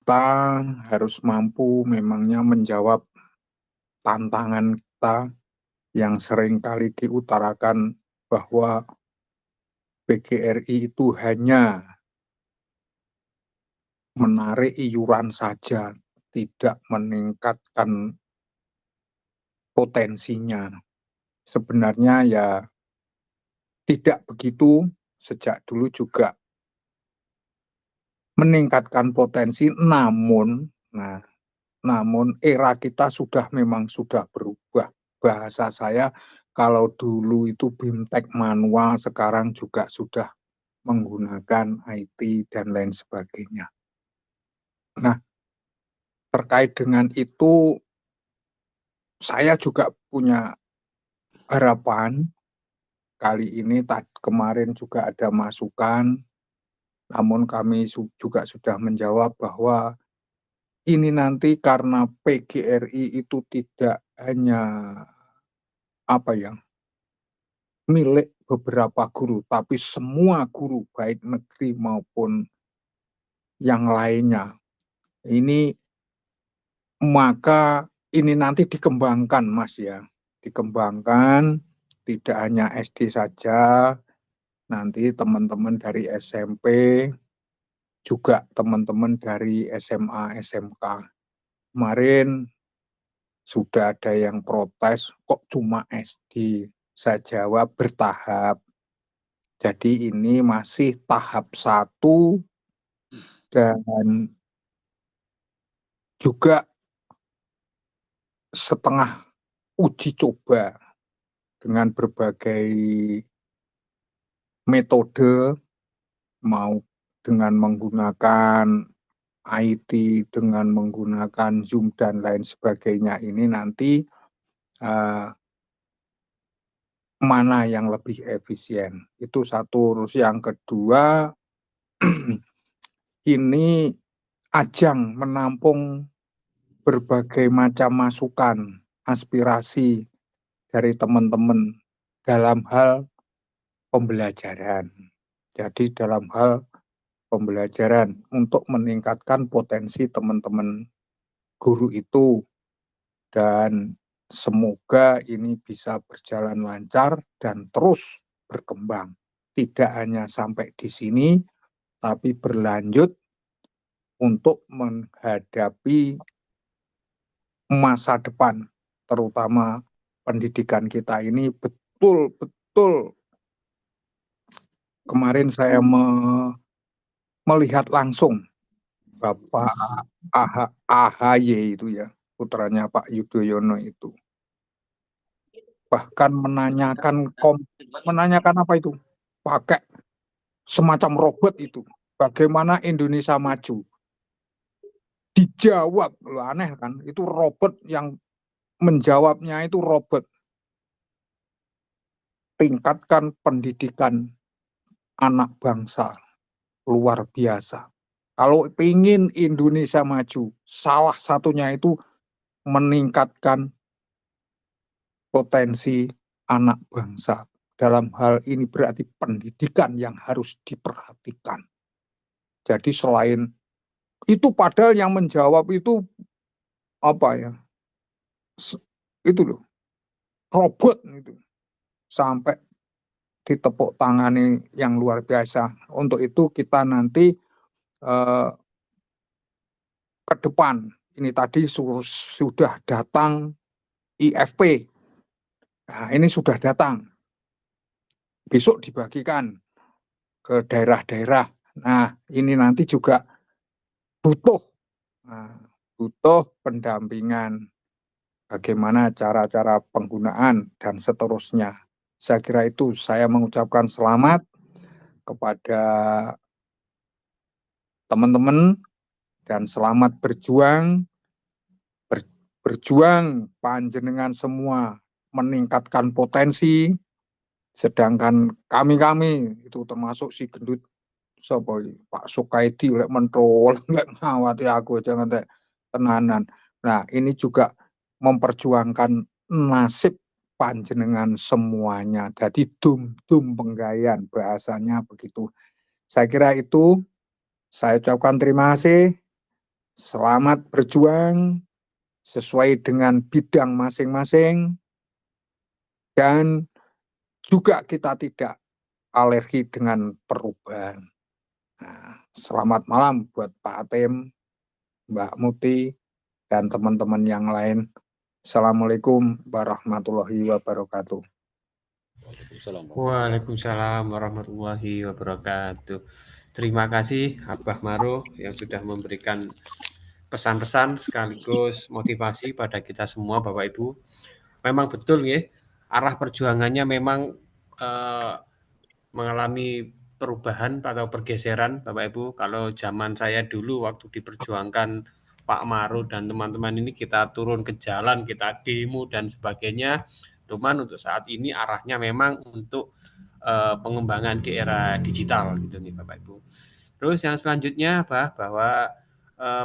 kita harus mampu memangnya menjawab tantangan kita yang sering kali diutarakan bahwa PGRI itu hanya menarik iuran saja, tidak meningkatkan potensinya. Sebenarnya ya tidak begitu, sejak dulu juga meningkatkan potensi, namun era kita memang sudah berubah. Bahasa saya, kalau dulu itu BIMTEK manual, sekarang juga sudah menggunakan IT dan lain sebagainya. Nah, terkait dengan itu, saya juga punya harapan. Kali ini kemarin juga ada masukan, namun kami juga sudah menjawab bahwa ini nanti karena PGRI itu tidak hanya milik beberapa guru, tapi semua guru baik negeri maupun yang lainnya. Ini maka ini nanti dikembangkan, Mas ya. Dikembangkan tidak hanya SD saja, nanti teman-teman dari SMP, juga teman-teman dari SMA, SMK. Kemarin sudah ada yang protes, kok cuma SD? Saya jawab bertahap. Jadi ini masih tahap 1 dan juga setengah uji coba dengan berbagai metode, mau dengan menggunakan IT, dengan menggunakan Zoom dan lain sebagainya. Ini nanti uh, mana yang lebih efisien. Itu satu. Terus yang kedua, ini ajang menampung berbagai macam masukan, aspirasi dari teman-teman dalam hal pembelajaran. Jadi dalam hal pembelajaran untuk meningkatkan potensi teman-teman guru itu, dan semoga ini bisa berjalan lancar dan terus berkembang. Tidak hanya sampai di sini, tapi berlanjut untuk menghadapi masa depan, terutama pendidikan kita ini betul-betul. Kemarin saya melihat langsung Bapak AHY itu ya, putranya Pak Yudhoyono itu. Bahkan menanyakan apa itu? Pakai semacam robot itu. Bagaimana Indonesia maju? Dijawab, loh, aneh kan? Itu robot yang menjawabnya itu robot. Tingkatkan pendidikan anak bangsa luar biasa. Kalau ingin Indonesia maju, salah satunya itu meningkatkan potensi anak bangsa. Dalam hal ini berarti pendidikan yang harus diperhatikan. Jadi selain itu, padahal yang menjawab itu apa ya? Itu loh, robot itu. Sampai ditepuk tangani yang luar biasa. Untuk itu kita nanti ke depan, ini tadi sudah datang IFP. Nah, ini sudah datang. Besok dibagikan ke daerah-daerah. Nah, ini nanti juga butuh butuh pendampingan, bagaimana cara-cara penggunaan dan seterusnya. Saya kira itu. Saya mengucapkan selamat kepada teman-teman dan selamat berjuang panjenengan semua meningkatkan potensi, sedangkan kami itu termasuk si gendut sapa Pak Sukaidi lek mentrol lek ngawati aku jangan tenanan. Nah, ini juga memperjuangkan nasib panjenengan semuanya. Jadi dum penggayan bahasanya begitu. Saya kira itu. Saya ucapkan terima kasih. Selamat berjuang sesuai dengan bidang masing-masing, dan juga kita tidak alergi dengan perubahan. Nah, selamat malam buat Pak Atem, Mbak Muti, dan teman-teman yang lain. Assalamualaikum warahmatullahi wabarakatuh. Waalaikumsalam warahmatullahi wabarakatuh. Terima kasih Abah Maruh yang sudah memberikan pesan-pesan sekaligus motivasi pada kita semua Bapak Ibu. Memang betul ya, arah perjuangannya memang mengalami perubahan atau pergeseran Bapak Ibu. Kalau zaman saya dulu waktu diperjuangkan Pak Maruh dan teman-teman ini kita turun ke jalan, kita demo dan sebagainya. Cuman untuk saat ini arahnya memang untuk pengembangan di era digital gitu nih Bapak Ibu. Terus yang selanjutnya bahwa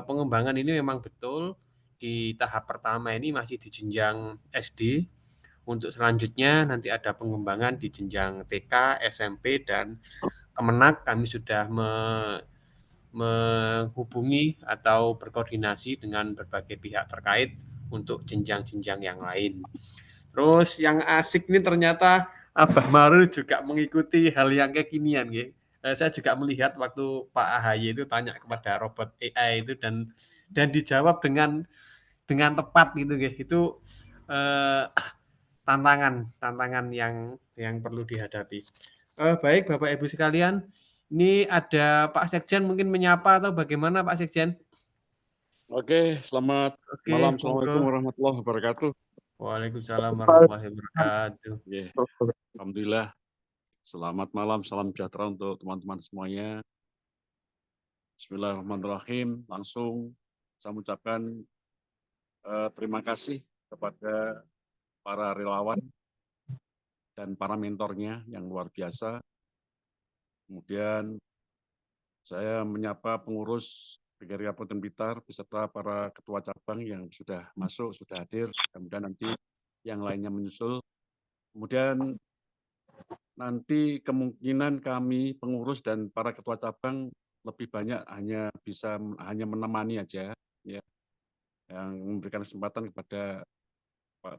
pengembangan ini memang betul di tahap pertama ini masih di jenjang SD. Untuk selanjutnya nanti ada pengembangan di jenjang TK, SMP, dan Kemenak. Kami sudah menghubungi atau berkoordinasi dengan berbagai pihak terkait untuk jenjang-jenjang yang lain. Terus yang asik ini ternyata Abah Maru juga mengikuti hal yang kekinian ya. Saya juga melihat waktu Pak AHY itu tanya kepada robot AI itu dan dijawab dengan tepat gitu ya. Itu tantangan yang perlu dihadapi. Baik Bapak Ibu sekalian, ini ada Pak Sekjen mungkin menyapa atau bagaimana Pak Sekjen? Oke, selamat malam. Assalamualaikum warahmatullahi wabarakatuh. Waalaikumsalam warahmatullahi wabarakatuh. Yeah. Alhamdulillah. Selamat malam, salam sejahtera untuk teman-teman semuanya. Bismillahirrahmanirrahim. Langsung saya mengucapkan terima kasih kepada para relawan dan para mentornya yang luar biasa. Kemudian saya menyapa pengurus PGRI Kabupaten Blitar beserta para ketua cabang yang sudah masuk, sudah hadir. Kemudian nanti yang lainnya menyusul. Kemudian nanti kemungkinan kami pengurus dan para ketua cabang lebih banyak hanya menemani aja, ya, yang memberikan kesempatan kepada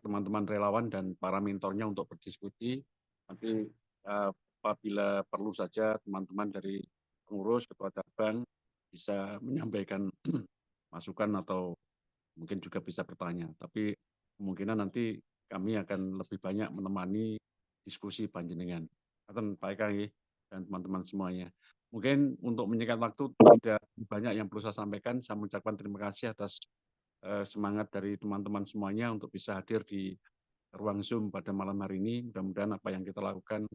teman-teman relawan dan para mentornya untuk berdiskusi. Nanti apabila perlu saja teman-teman dari pengurus, ketua cabang bisa menyampaikan masukan atau mungkin juga bisa bertanya. Tapi kemungkinan nanti kami akan lebih banyak menemani diskusi panjenengan. Pak Eka dan teman-teman semuanya. Mungkin untuk menyingkat waktu tidak banyak yang perlu saya sampaikan. Saya mengucapkan terima kasih atas semangat dari teman-teman semuanya untuk bisa hadir di ruang Zoom pada malam hari ini. Mudah-mudahan apa yang kita lakukan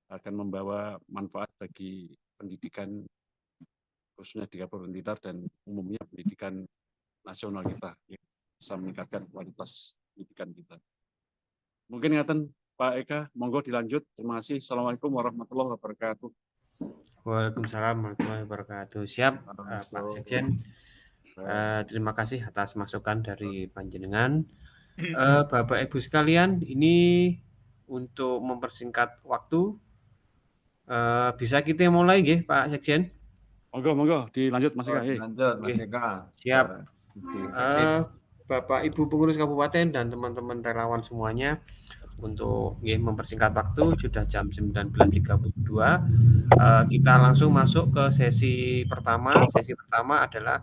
akan membawa manfaat bagi pendidikan khususnya di Kabupaten Blitar dan umumnya pendidikan nasional kita yang bisa meningkatkan kualitas pendidikan kita. Mungkin ingatan Pak Eka, monggo dilanjut. Terima kasih. Assalamualaikum warahmatullahi wabarakatuh. Waalaikumsalam warahmatullahi wabarakatuh. Siap, Pak Sekjen. Terima kasih atas masukan dari panjenengan. Bapak Ibu sekalian, ini untuk mempersingkat waktu, bisa kita mulai nggih, Pak Sekjen? Monggo dilanjut Mas Eka. Lanjut Mas Eka. Siap. Bapak Ibu pengurus kabupaten dan teman-teman relawan semuanya, untuk mempersingkat waktu sudah jam 19.32. Kita langsung masuk ke sesi pertama. Sesi pertama adalah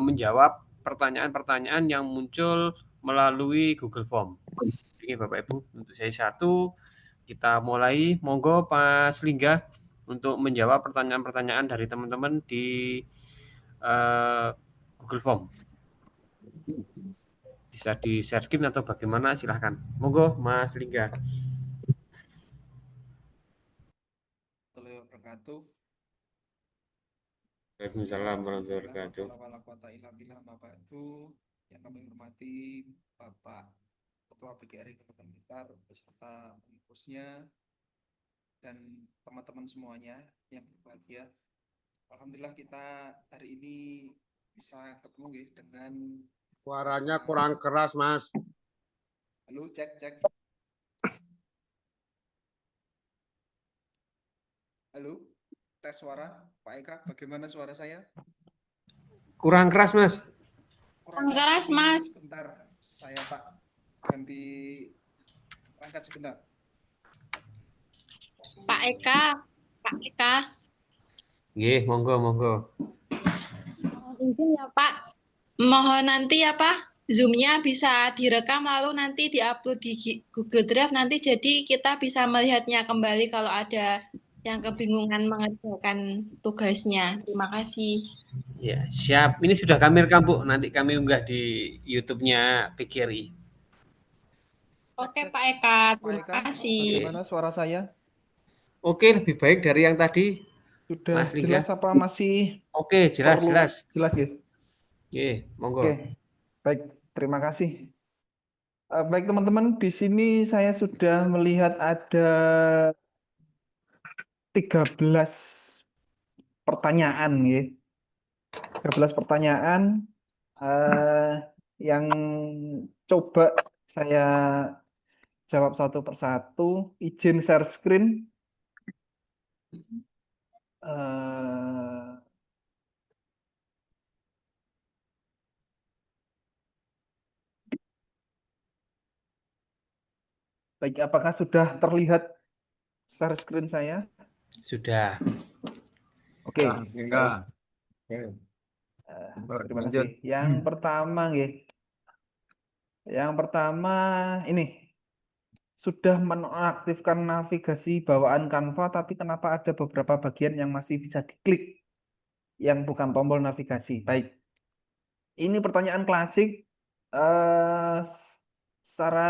menjawab pertanyaan-pertanyaan yang muncul melalui Google Form. Ini Bapak Ibu, untuk sesi 1 kita mulai. Monggo Pak Lingga untuk menjawab pertanyaan-pertanyaan dari teman-teman di Google Form. Bisa di share screen atau bagaimana, silahkan. Monggo Mas Lingga. Waalaikumsalam warahmatullahi wabarakatuh. Bapak Ibu yang kami hormati, Bapak Ketua PGRI Kabupaten Blitar beserta pengurusnya dan teman-teman semuanya yang berbahagia. Alhamdulillah kita hari ini bisa ketemu dengan suaranya kurang keras, Mas. Halo, cek. Halo, tes suara. Pak Eka, bagaimana suara saya? Kurang keras, Mas. Kurang keras, ini Mas. sebentar, saya tak ganti perangkat sebentar. Pak Eka. Pak Eka. Nggih, monggo, monggo. Mohon izin ya Pak. Mohon nanti Zoom-nya bisa direkam lalu nanti diupload di Google Drive nanti jadi kita bisa melihatnya kembali kalau ada yang kebingungan mengerjakan tugasnya. Terima kasih. Ya, siap. Ini sudah kami rekam, Bu. Nanti kami unggah di YouTube-nya PGRI. Oke Pak Eka, Pak terima Eka, kasih. bagaimana suara saya? Oke, lebih baik dari yang tadi. Sudah Mas Lingga. jelas apa masih Oke, jelas, perlu jelas. jelas ya? Nggih, monggo. Oke, baik, terima kasih. Baik teman-teman, di sini saya sudah melihat ada 13 pertanyaan ya. 13 pertanyaan yang coba saya jawab satu persatu. Izin share screen. Baik, apakah sudah terlihat share screen saya? Sudah. Oke. Enggak. Terima kasih. Yang pertama, ini sudah menonaktifkan navigasi bawaan Canva, tapi kenapa ada beberapa bagian yang masih bisa diklik, yang bukan tombol navigasi? Baik, ini pertanyaan klasik. Secara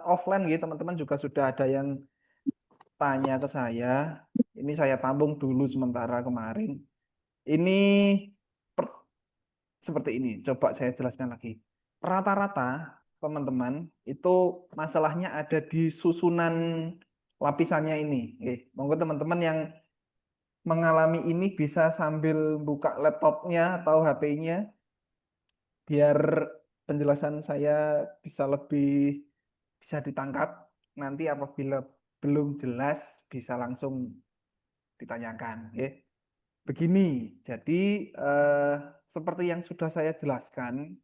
offline, teman-teman juga sudah ada yang tanya ke saya. Ini saya tampung dulu sementara kemarin. Ini seperti ini. Coba saya jelaskan lagi. Rata-rata teman-teman itu masalahnya ada di susunan lapisannya ini. Monggo teman-teman yang mengalami ini bisa sambil buka laptopnya atau HP-nya biar penjelasan saya bisa lebih bisa ditangkap. Nanti apabila belum jelas bisa langsung ditanyakan. Begini, jadi seperti yang sudah saya jelaskan,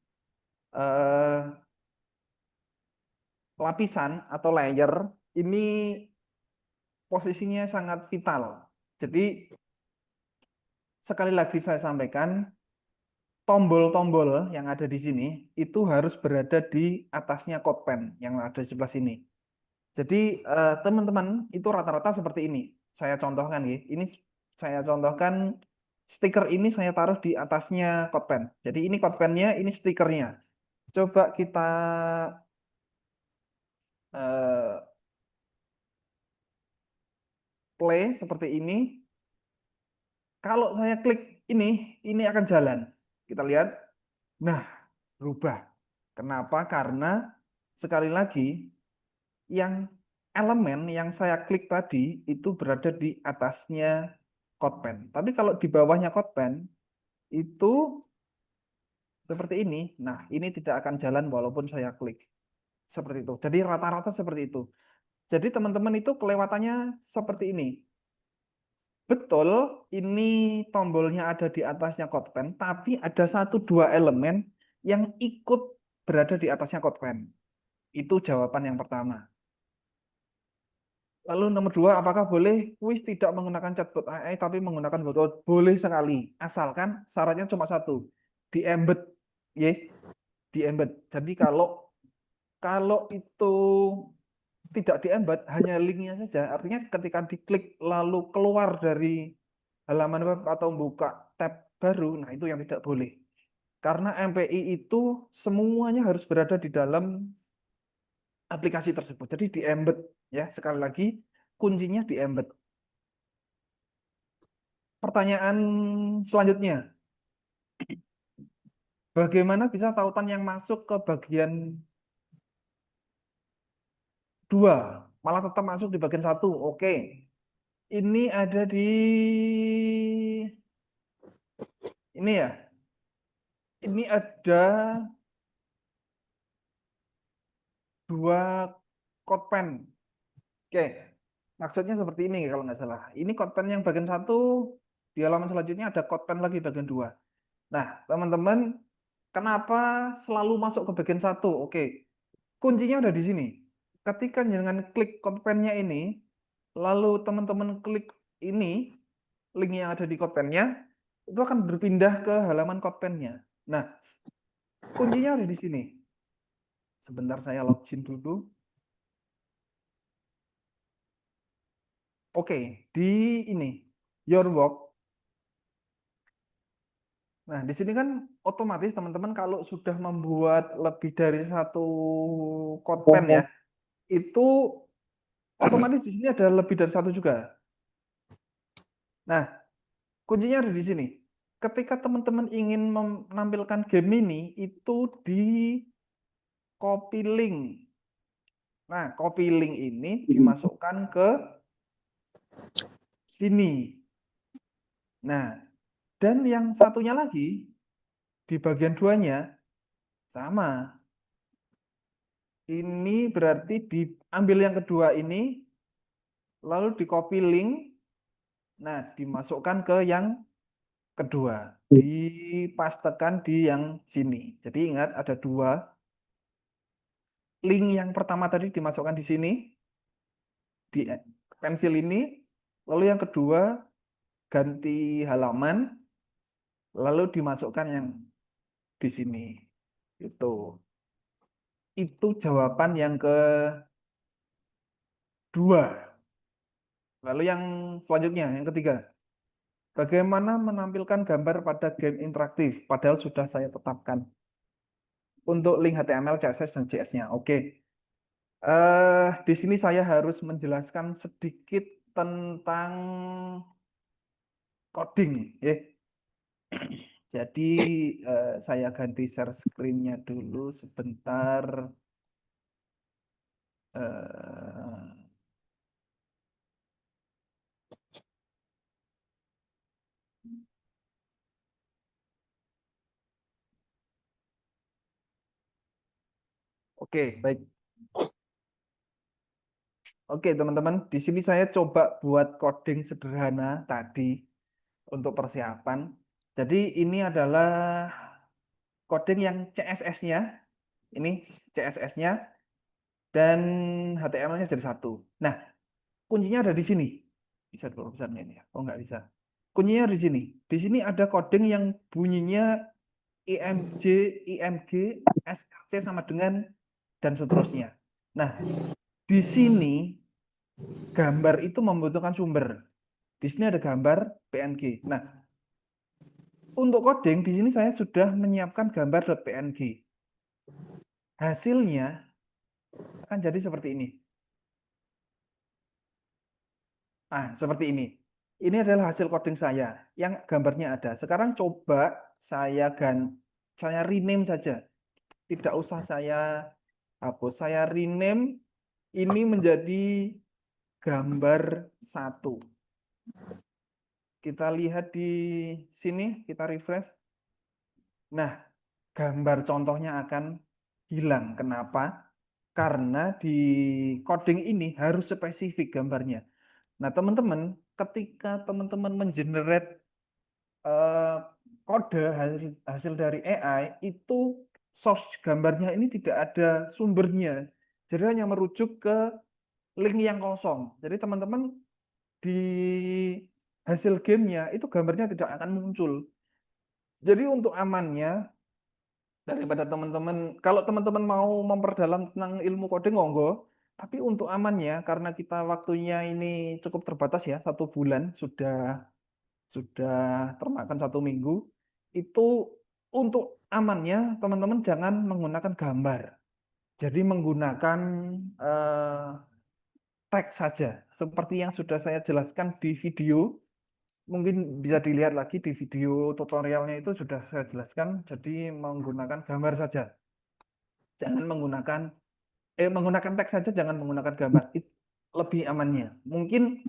lapisan atau layer ini posisinya sangat vital. Jadi sekali lagi saya sampaikan, tombol-tombol yang ada di sini itu harus berada di atasnya CodePen yang ada di sebelah sini. Jadi teman-teman itu rata-rata seperti ini. Saya contohkan ya. Ini saya contohkan stiker ini saya taruh di atasnya CodePen. Jadi ini CodePen-nya, ini stikernya. Coba kita play seperti ini. Kalau saya klik ini akan jalan. Kita lihat. Nah, berubah. Kenapa? Karena sekali lagi yang elemen yang saya klik tadi itu berada di atasnya CodePen. Tapi kalau di bawahnya CodePen itu seperti ini. Nah, ini tidak akan jalan walaupun saya klik. Seperti itu. Jadi rata-rata seperti itu. Jadi teman-teman itu kelewatannya seperti ini. Betul, ini tombolnya ada di atasnya CodePen, tapi ada 1-2 elemen yang ikut berada di atasnya CodePen. Itu jawaban yang pertama. Lalu nomor 2, apakah boleh kuis tidak menggunakan chatbot AI tapi menggunakan bot? Boleh sekali, asalkan syaratnya cuma satu, di embed, di embed. Jadi kalau itu tidak di embed, hanya linknya saja, artinya ketika diklik lalu keluar dari halaman web atau buka tab baru, nah itu yang tidak boleh. Karena MPI itu semuanya harus berada di dalam aplikasi tersebut. Jadi di embed ya, sekali lagi kuncinya di embed. Pertanyaan selanjutnya. Bagaimana bisa tautan yang masuk ke bagian 2 malah tetap masuk di bagian 1? Oke. Ini ada di ini ya. Ini ada 2 CodePen. Oke. Maksudnya seperti ini kalau nggak salah. Ini CodePen yang bagian 1, di halaman selanjutnya ada CodePen lagi bagian 2. Nah, teman-teman, kenapa selalu masuk ke bagian 1? Oke, kuncinya udah di sini. Ketika dengan klik codepennya ini, lalu teman-teman klik ini, link yang ada di codepennya, itu akan berpindah ke halaman codepennya. Nah, kuncinya ada di sini. Sebentar saya login dulu. Oke, di ini, your work. Nah, di sini kan otomatis teman-teman kalau sudah membuat lebih dari 1 codepen ya, itu otomatis di sini ada lebih dari 1 juga. Nah, kuncinya ada di sini. Ketika teman-teman ingin menampilkan game ini, itu di copy link. Nah, copy link ini dimasukkan ke sini. Nah, dan yang satunya lagi, di bagian 2-nya, sama. Ini berarti diambil yang kedua ini, lalu di copy link, nah dimasukkan ke yang kedua, dipastekan di yang sini. Jadi ingat ada 2. Link yang pertama tadi dimasukkan di sini, di pensil ini, lalu yang kedua ganti halaman, lalu dimasukkan yang di sini. Itu jawaban yang kedua. Lalu yang selanjutnya, yang ketiga. Bagaimana menampilkan gambar pada game interaktif? Padahal sudah saya tetapkan. Untuk link HTML, CSS, dan JS-nya. Oke. Di sini saya harus menjelaskan sedikit tentang coding. Jadi saya ganti share screen-nya dulu sebentar. Oke, baik. Oke, teman-teman, di sini saya coba buat coding sederhana tadi untuk persiapan. Jadi ini adalah coding yang CSS-nya. Ini CSS-nya dan HTML-nya jadi 1. Nah, kuncinya ada di sini. Bisa dulu besarnya ini ya? Oh, nggak bisa. Kuncinya di sini. Di sini ada coding yang bunyinya IMG, IMG, SRC sama dengan dan seterusnya. Nah, di sini gambar itu membutuhkan sumber. Di sini ada gambar PNG. Nah, untuk coding di sini saya sudah menyiapkan gambar.png. Hasilnya akan jadi seperti ini. Nah, seperti ini. Ini adalah hasil coding saya yang gambarnya ada. Sekarang coba saya rename saja. Tidak usah saya hapus. Saya rename ini menjadi gambar 1. Kita lihat di sini, kita refresh. Nah, gambar contohnya akan hilang. Kenapa? Karena di coding ini harus spesifik gambarnya. Nah, teman-teman, ketika teman-teman mengenerate kode hasil dari AI, itu source gambarnya ini tidak ada sumbernya. Jadi hanya merujuk ke link yang kosong. Jadi teman-teman di hasil gamenya itu gambarnya tidak akan muncul. Jadi untuk amannya, daripada teman-teman, kalau teman-teman mau memperdalam tentang ilmu coding, monggo. Tapi untuk amannya, karena kita waktunya ini cukup terbatas ya, 1 bulan sudah termakan 1 minggu, itu untuk amannya teman-teman jangan menggunakan gambar. Jadi menggunakan teks saja, seperti yang sudah saya jelaskan di video. Mungkin bisa dilihat lagi di video tutorialnya itu sudah saya jelaskan. Jadi menggunakan gambar saja. Jangan menggunakan teks saja, jangan menggunakan gambar. Itu lebih amannya. Mungkin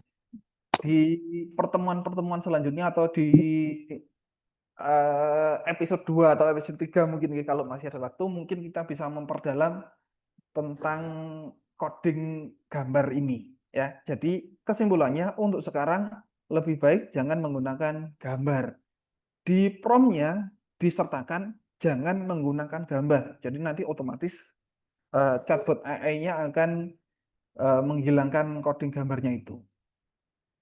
di pertemuan-pertemuan selanjutnya atau di episode 2 atau episode 3 mungkin kalau masih ada waktu, mungkin kita bisa memperdalam tentang coding gambar ini ya. Jadi kesimpulannya untuk sekarang lebih baik jangan menggunakan gambar. Di prompt-nya disertakan jangan menggunakan gambar. Jadi nanti otomatis chatbot AI-nya akan menghilangkan coding gambarnya itu.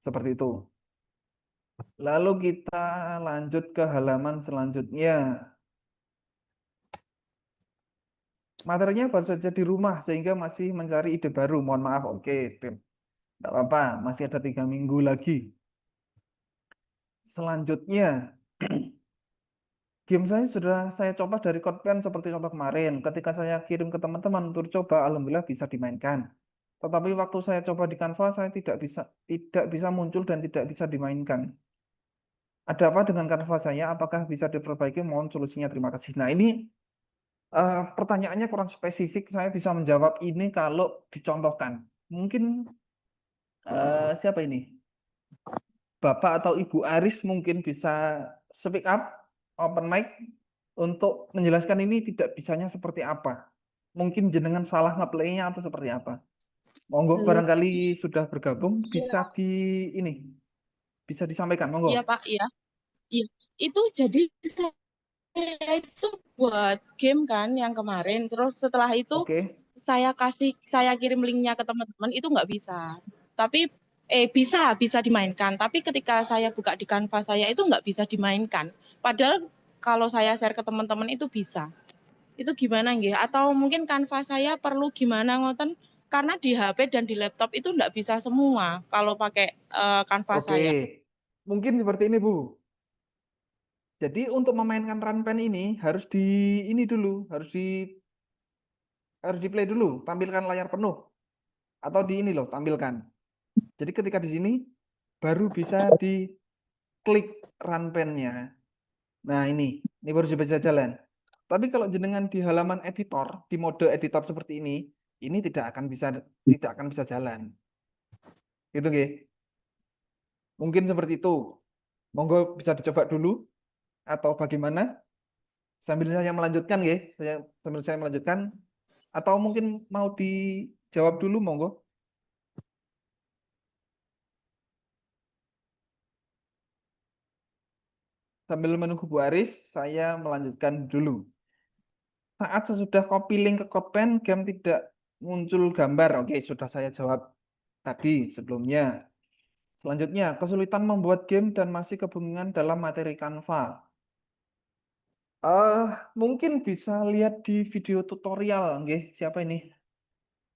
Seperti itu. Lalu kita lanjut ke halaman selanjutnya. Materinya baru saja di rumah sehingga masih mencari ide baru. Mohon maaf, oke, Tim. Tidak apa-apa, masih ada 3 minggu lagi. Selanjutnya, game saya sudah saya coba dari CodePen seperti contoh kemarin. Ketika saya kirim ke teman-teman untuk coba, alhamdulillah bisa dimainkan. Tetapi waktu saya coba di Canva, saya tidak bisa muncul dan tidak bisa dimainkan. Ada apa dengan Canva saya? Apakah bisa diperbaiki? Mohon solusinya. Terima kasih. Nah, ini pertanyaannya kurang spesifik. Saya bisa menjawab ini kalau dicontohkan. Mungkin siapa ini? Bapak atau Ibu Aris mungkin bisa speak up, open mic, untuk menjelaskan ini tidak bisanya seperti apa. Mungkin jenengan salah nge-play-nya atau seperti apa. Monggo, Halo. barangkali sudah bergabung, bisa bisa disampaikan. Monggo. Iya Pak, iya. Iya. Itu jadi saya itu buat game kan yang kemarin. Terus setelah itu Oke. saya kirim linknya ke teman-teman itu nggak bisa. Tapi bisa dimainkan. Tapi ketika saya buka di Canva saya itu nggak bisa dimainkan. Padahal kalau saya share ke teman-teman itu bisa. Itu gimana nggih? Atau mungkin Canva saya perlu gimana ngoten? Karena di HP dan di laptop itu nggak bisa semua kalau pakai Canva Oke. saya. Mungkin seperti ini, Bu. Jadi untuk memainkan Runpen ini harus harus di play dulu, tampilkan layar penuh atau di ini loh, tampilkan. Jadi ketika di sini baru bisa diklik Runpen-nya. Nah, ini baru bisa jalan. Tapi kalau jenengan di halaman editor, di mode editor seperti ini tidak akan bisa jalan. Gitu nggih. Mungkin seperti itu. Monggo bisa dicoba dulu atau bagaimana? Sambil saya melanjutkan nggih, sambil saya melanjutkan atau mungkin mau dijawab dulu monggo. Sambil menunggu Bu Aris, saya melanjutkan dulu. Saat sesudah copy link ke CodePen, game tidak muncul gambar. Oke, sudah saya jawab tadi sebelumnya. Selanjutnya, kesulitan membuat game dan masih kebingungan dalam materi Canva. Mungkin bisa lihat di video tutorial, nggih. Siapa ini?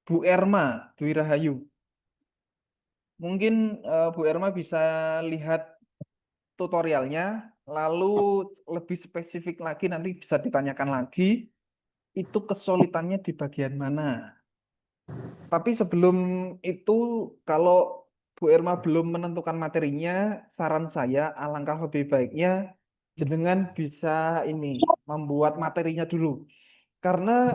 Bu Erma Dwi Rahayu. Mungkin Bu Erma bisa lihat tutorialnya, lalu lebih spesifik lagi nanti bisa ditanyakan lagi, itu kesulitannya di bagian mana. Tapi sebelum itu, kalau Bu Erma belum menentukan materinya, saran saya alangkah lebih baiknya jenengan bisa membuat materinya dulu. Karena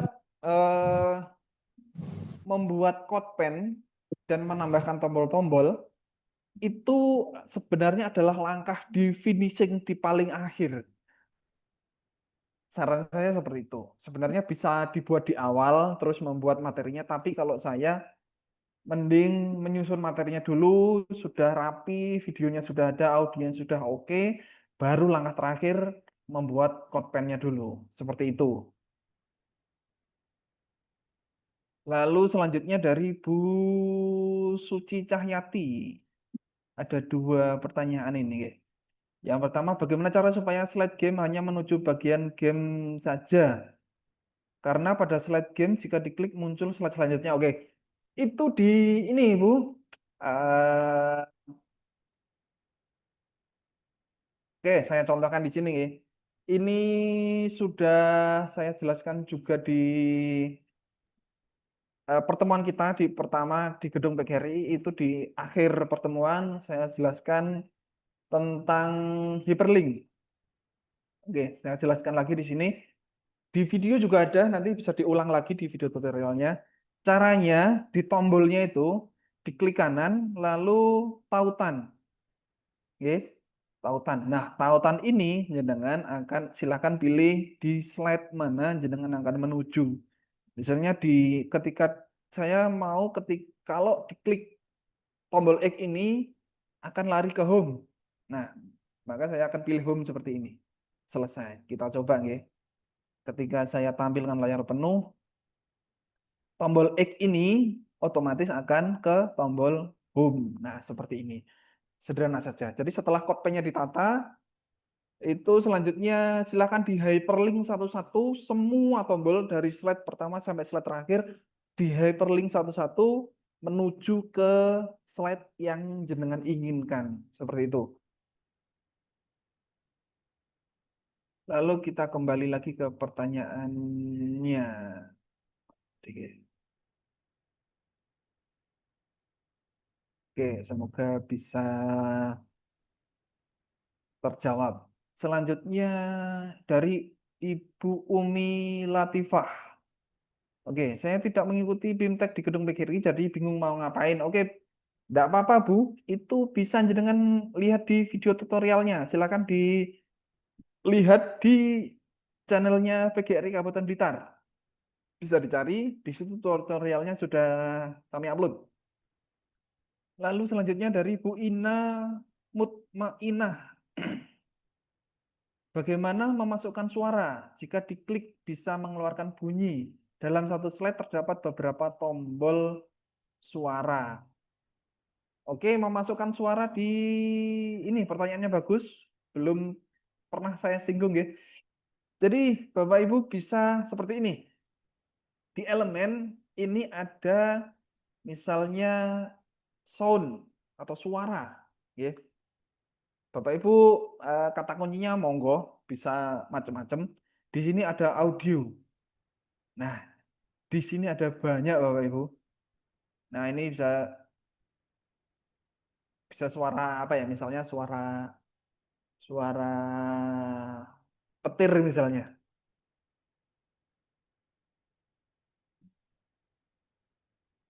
membuat CodePen dan menambahkan tombol-tombol itu sebenarnya adalah langkah di finishing di paling akhir. Saran saya seperti itu. Sebenarnya bisa dibuat di awal, terus membuat materinya. Tapi kalau saya mending menyusun materinya dulu, sudah rapi, videonya sudah ada, audionya sudah oke, baru langkah terakhir membuat CodePen-nya dulu. Seperti itu. Lalu selanjutnya dari Bu Suci Cahyati. Ada 2 pertanyaan ini. Yang pertama, bagaimana cara supaya slide game hanya menuju bagian game saja? Karena pada slide game jika diklik muncul slide selanjutnya. Oke, itu di ini Bu. Oke, saya contohkan di sini. Ini sudah saya jelaskan juga di pertemuan kita pertama di gedung PGRI. Itu di akhir pertemuan saya jelaskan tentang hyperlink. Oke, saya jelaskan lagi di sini. Di video juga ada, nanti bisa diulang lagi di video tutorialnya. Caranya di tombolnya itu diklik kanan, lalu tautan. Oke, tautan. Nah, tautan ini jenengan akan silakan pilih di slide mana jenengan akan menuju. Misalnya ketika saya mau kalau diklik tombol X ini akan lari ke home. Nah, maka saya akan pilih home seperti ini. selesai. Kita coba nggih. Ketika saya tampilkan layar penuh, tombol X ini otomatis akan ke tombol home. Nah, seperti ini. Sederhana saja. Jadi setelah codepennya ditata, itu selanjutnya silakan di hyperlink satu-satu semua tombol dari slide pertama sampai slide terakhir di hyperlink satu-satu menuju ke slide yang jenengan inginkan. Seperti itu. Lalu kita kembali lagi ke pertanyaannya. Oke, semoga bisa terjawab. Selanjutnya dari Ibu Umi Latifah. Oke, saya tidak mengikuti BIMTEK di gedung PGRI, jadi bingung mau ngapain. Oke, tidak apa-apa Bu, itu bisa jenengan lihat di video tutorialnya. Silakan dilihat di channelnya PGRI Kabupaten Blitar. Bisa dicari, di situ tutorialnya sudah kami upload. Lalu selanjutnya dari Bu Ina Mutmainah. Bagaimana memasukkan suara? Jika diklik bisa mengeluarkan bunyi. Dalam satu slide terdapat beberapa tombol suara. Oke, memasukkan suara di ini pertanyaannya bagus. Belum pernah saya singgung ya. Jadi Bapak Ibu bisa seperti ini. Di elemen ini ada misalnya sound atau suara. Ya. Bapak Ibu kata kuncinya monggo bisa macam-macam. Di sini ada audio. Nah, di sini ada banyak Bapak Ibu. Nah, ini bisa suara apa ya? Misalnya suara petir misalnya.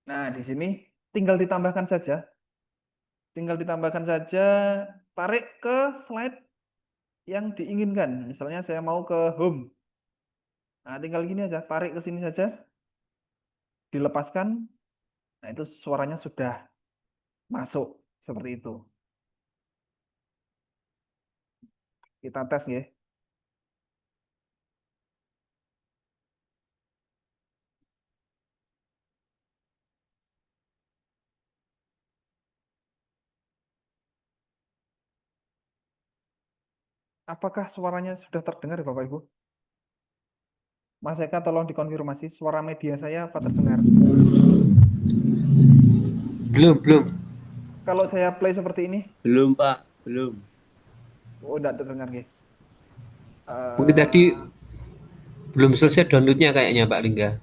Nah, di sini tinggal ditambahkan saja. Tinggal ditambahkan saja, tarik ke slide yang diinginkan. Misalnya saya mau ke home. Nah, tinggal gini aja, tarik ke sini saja. Dilepaskan. Nah, itu suaranya sudah masuk seperti itu. Kita tes ya. Apakah suaranya sudah terdengar Bapak Ibu? Mas Eka tolong dikonfirmasi suara media saya apa terdengar? Belum. Kalau saya play seperti ini? Belum, Pak. Belum. Oh, tidak terdengar ya. Mungkin tadi belum selesai downloadnya kayaknya Pak Lingga.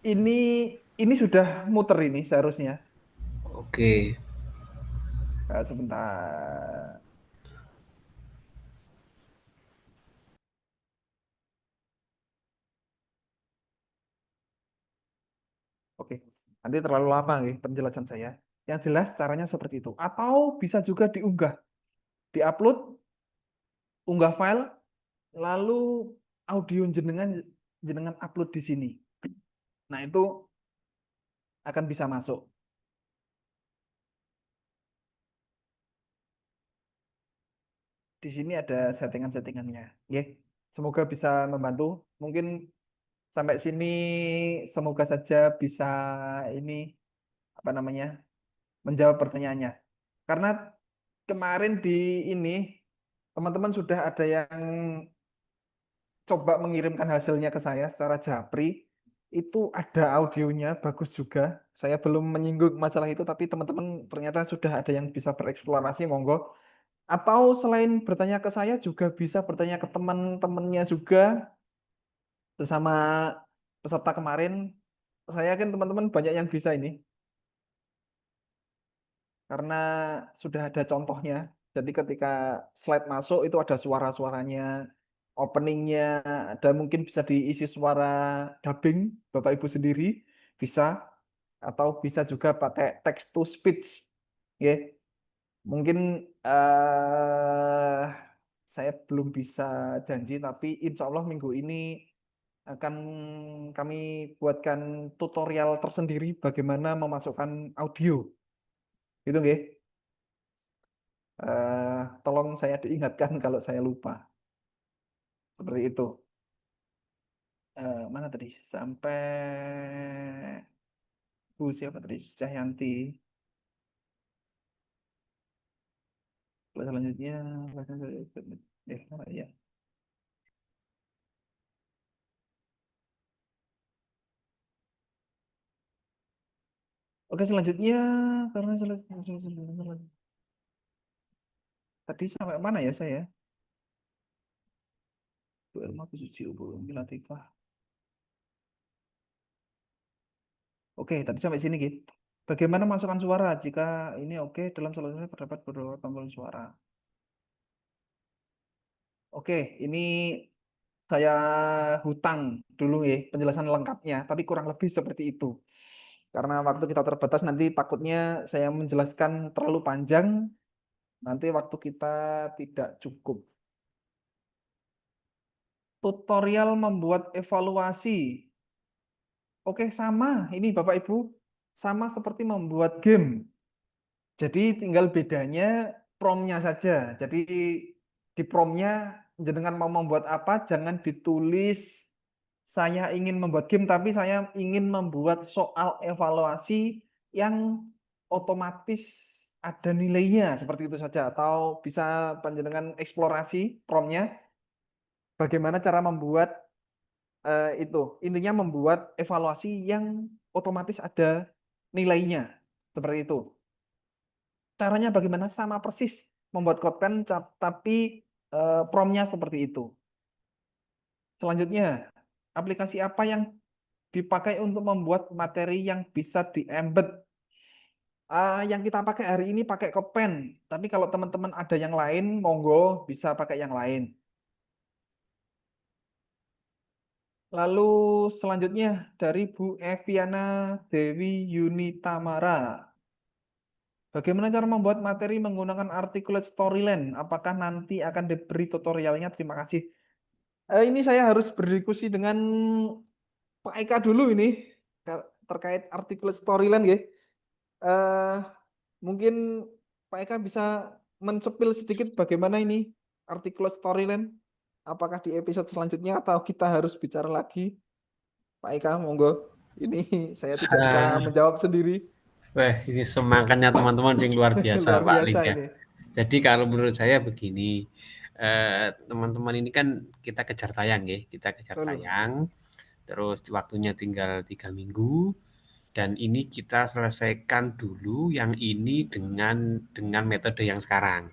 Ini sudah muter ini seharusnya. Oke. Sebentar. Oke, nanti terlalu lama nih penjelasan saya. Yang jelas caranya seperti itu. Atau bisa juga diunggah, diupload, unggah file, lalu audio jenengan upload di sini. Nah, itu akan bisa masuk. Di sini ada settingan-settingannya. Ya, semoga bisa membantu. Mungkin sampai sini semoga saja bisa ini apa namanya? Menjawab pertanyaannya. Karena kemarin di ini teman-teman sudah ada yang coba mengirimkan hasilnya ke saya secara japri. Itu ada audionya, bagus juga. Saya belum menyinggung masalah itu, tapi teman-teman ternyata sudah ada yang bisa bereksplorasi, monggo. Atau selain bertanya ke saya, juga bisa bertanya ke teman-temannya juga. Bersama peserta kemarin, saya yakin teman-teman banyak yang bisa ini. Karena sudah ada contohnya. Jadi ketika slide masuk, itu ada suara-suaranya, openingnya, ada mungkin bisa diisi suara dubbing, Bapak Ibu sendiri, bisa. Atau bisa juga pakai text to speech. Ya. Mungkin saya belum bisa janji, tapi insya Allah minggu ini akan kami buatkan tutorial tersendiri bagaimana memasukkan audio. Gitu nggih. Tolong saya diingatkan kalau saya lupa. Seperti itu. Mana tadi? Sampai Bu siapa tadi? Cahyanti. Selanjutnya, mana ya? Oke, selanjutnya karena tadi sampai mana ya saya? Bu Elma, Bu Suci, Bu Latifah. Oke, tadi sampai sini gitu. Bagaimana masukkan suara jika ini oke dalam selanjutnya terdapat beberapa tombol suara. Oke, ini saya hutang dulu ya penjelasan lengkapnya, tapi kurang lebih seperti itu. Karena waktu kita terbatas nanti takutnya saya menjelaskan terlalu panjang, nanti waktu kita tidak cukup. Tutorial membuat evaluasi. Oke, sama ini Bapak Ibu, sama seperti membuat game. Jadi tinggal bedanya promnya saja. Jadi di promnya jenengan mau membuat apa, jangan ditulis saya ingin membuat game, tapi saya ingin membuat soal evaluasi yang otomatis ada nilainya, seperti itu saja. Atau bisa panjenengan eksplorasi promnya, bagaimana cara membuat itu. Intinya membuat evaluasi yang otomatis ada nilainya, seperti itu. Caranya bagaimana? Sama persis membuat konten, tapi promnya seperti itu. Selanjutnya, aplikasi apa yang dipakai untuk membuat materi yang bisa di-embed? Yang kita pakai hari ini pakai Koppen, tapi kalau teman-teman ada yang lain, monggo bisa pakai yang lain. Lalu selanjutnya dari Bu Eviana Dewi Yunitamara. Bagaimana cara membuat materi menggunakan articulate storyline? Apakah nanti akan diberi tutorialnya? Terima kasih. Ini saya harus berdiskusi dengan Pak Eka dulu ini terkait articulate storyline ya. Mungkin Pak Eka bisa mensepil sedikit bagaimana ini articulate storyline. Apakah di episode selanjutnya atau kita harus bicara lagi? Pak Eka, monggo. Ini saya tidak bisa menjawab sendiri. Wah, ini semangatnya teman-teman yang luar biasa, Luar Pak biasa Lingga. ini. Jadi kalau menurut saya begini, teman-teman ini kan kita kejar tayang ya, kita kejar Betul. tayang, terus waktunya tinggal 3 minggu, dan ini kita selesaikan dulu yang ini dengan metode yang sekarang.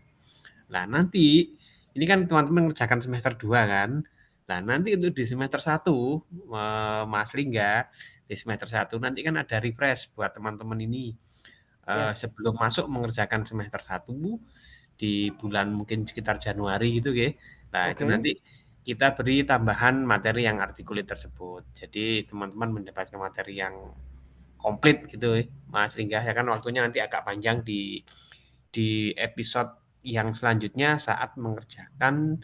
Nah, nanti ini kan teman-teman mengerjakan semester 2 kan. Nah, nanti untuk di semester 1, Mas Lingga, di semester 1 nanti kan ada refresh buat teman-teman ini. Ya. Sebelum masuk mengerjakan semester 1 di bulan mungkin sekitar Januari gitu ya. Nah, itu Oke. nanti kita beri tambahan materi yang artikulat tersebut. Jadi teman-teman mendapatkan materi yang komplit gitu ya, Mas Lingga. Ya kan waktunya nanti agak panjang di episode yang selanjutnya saat mengerjakan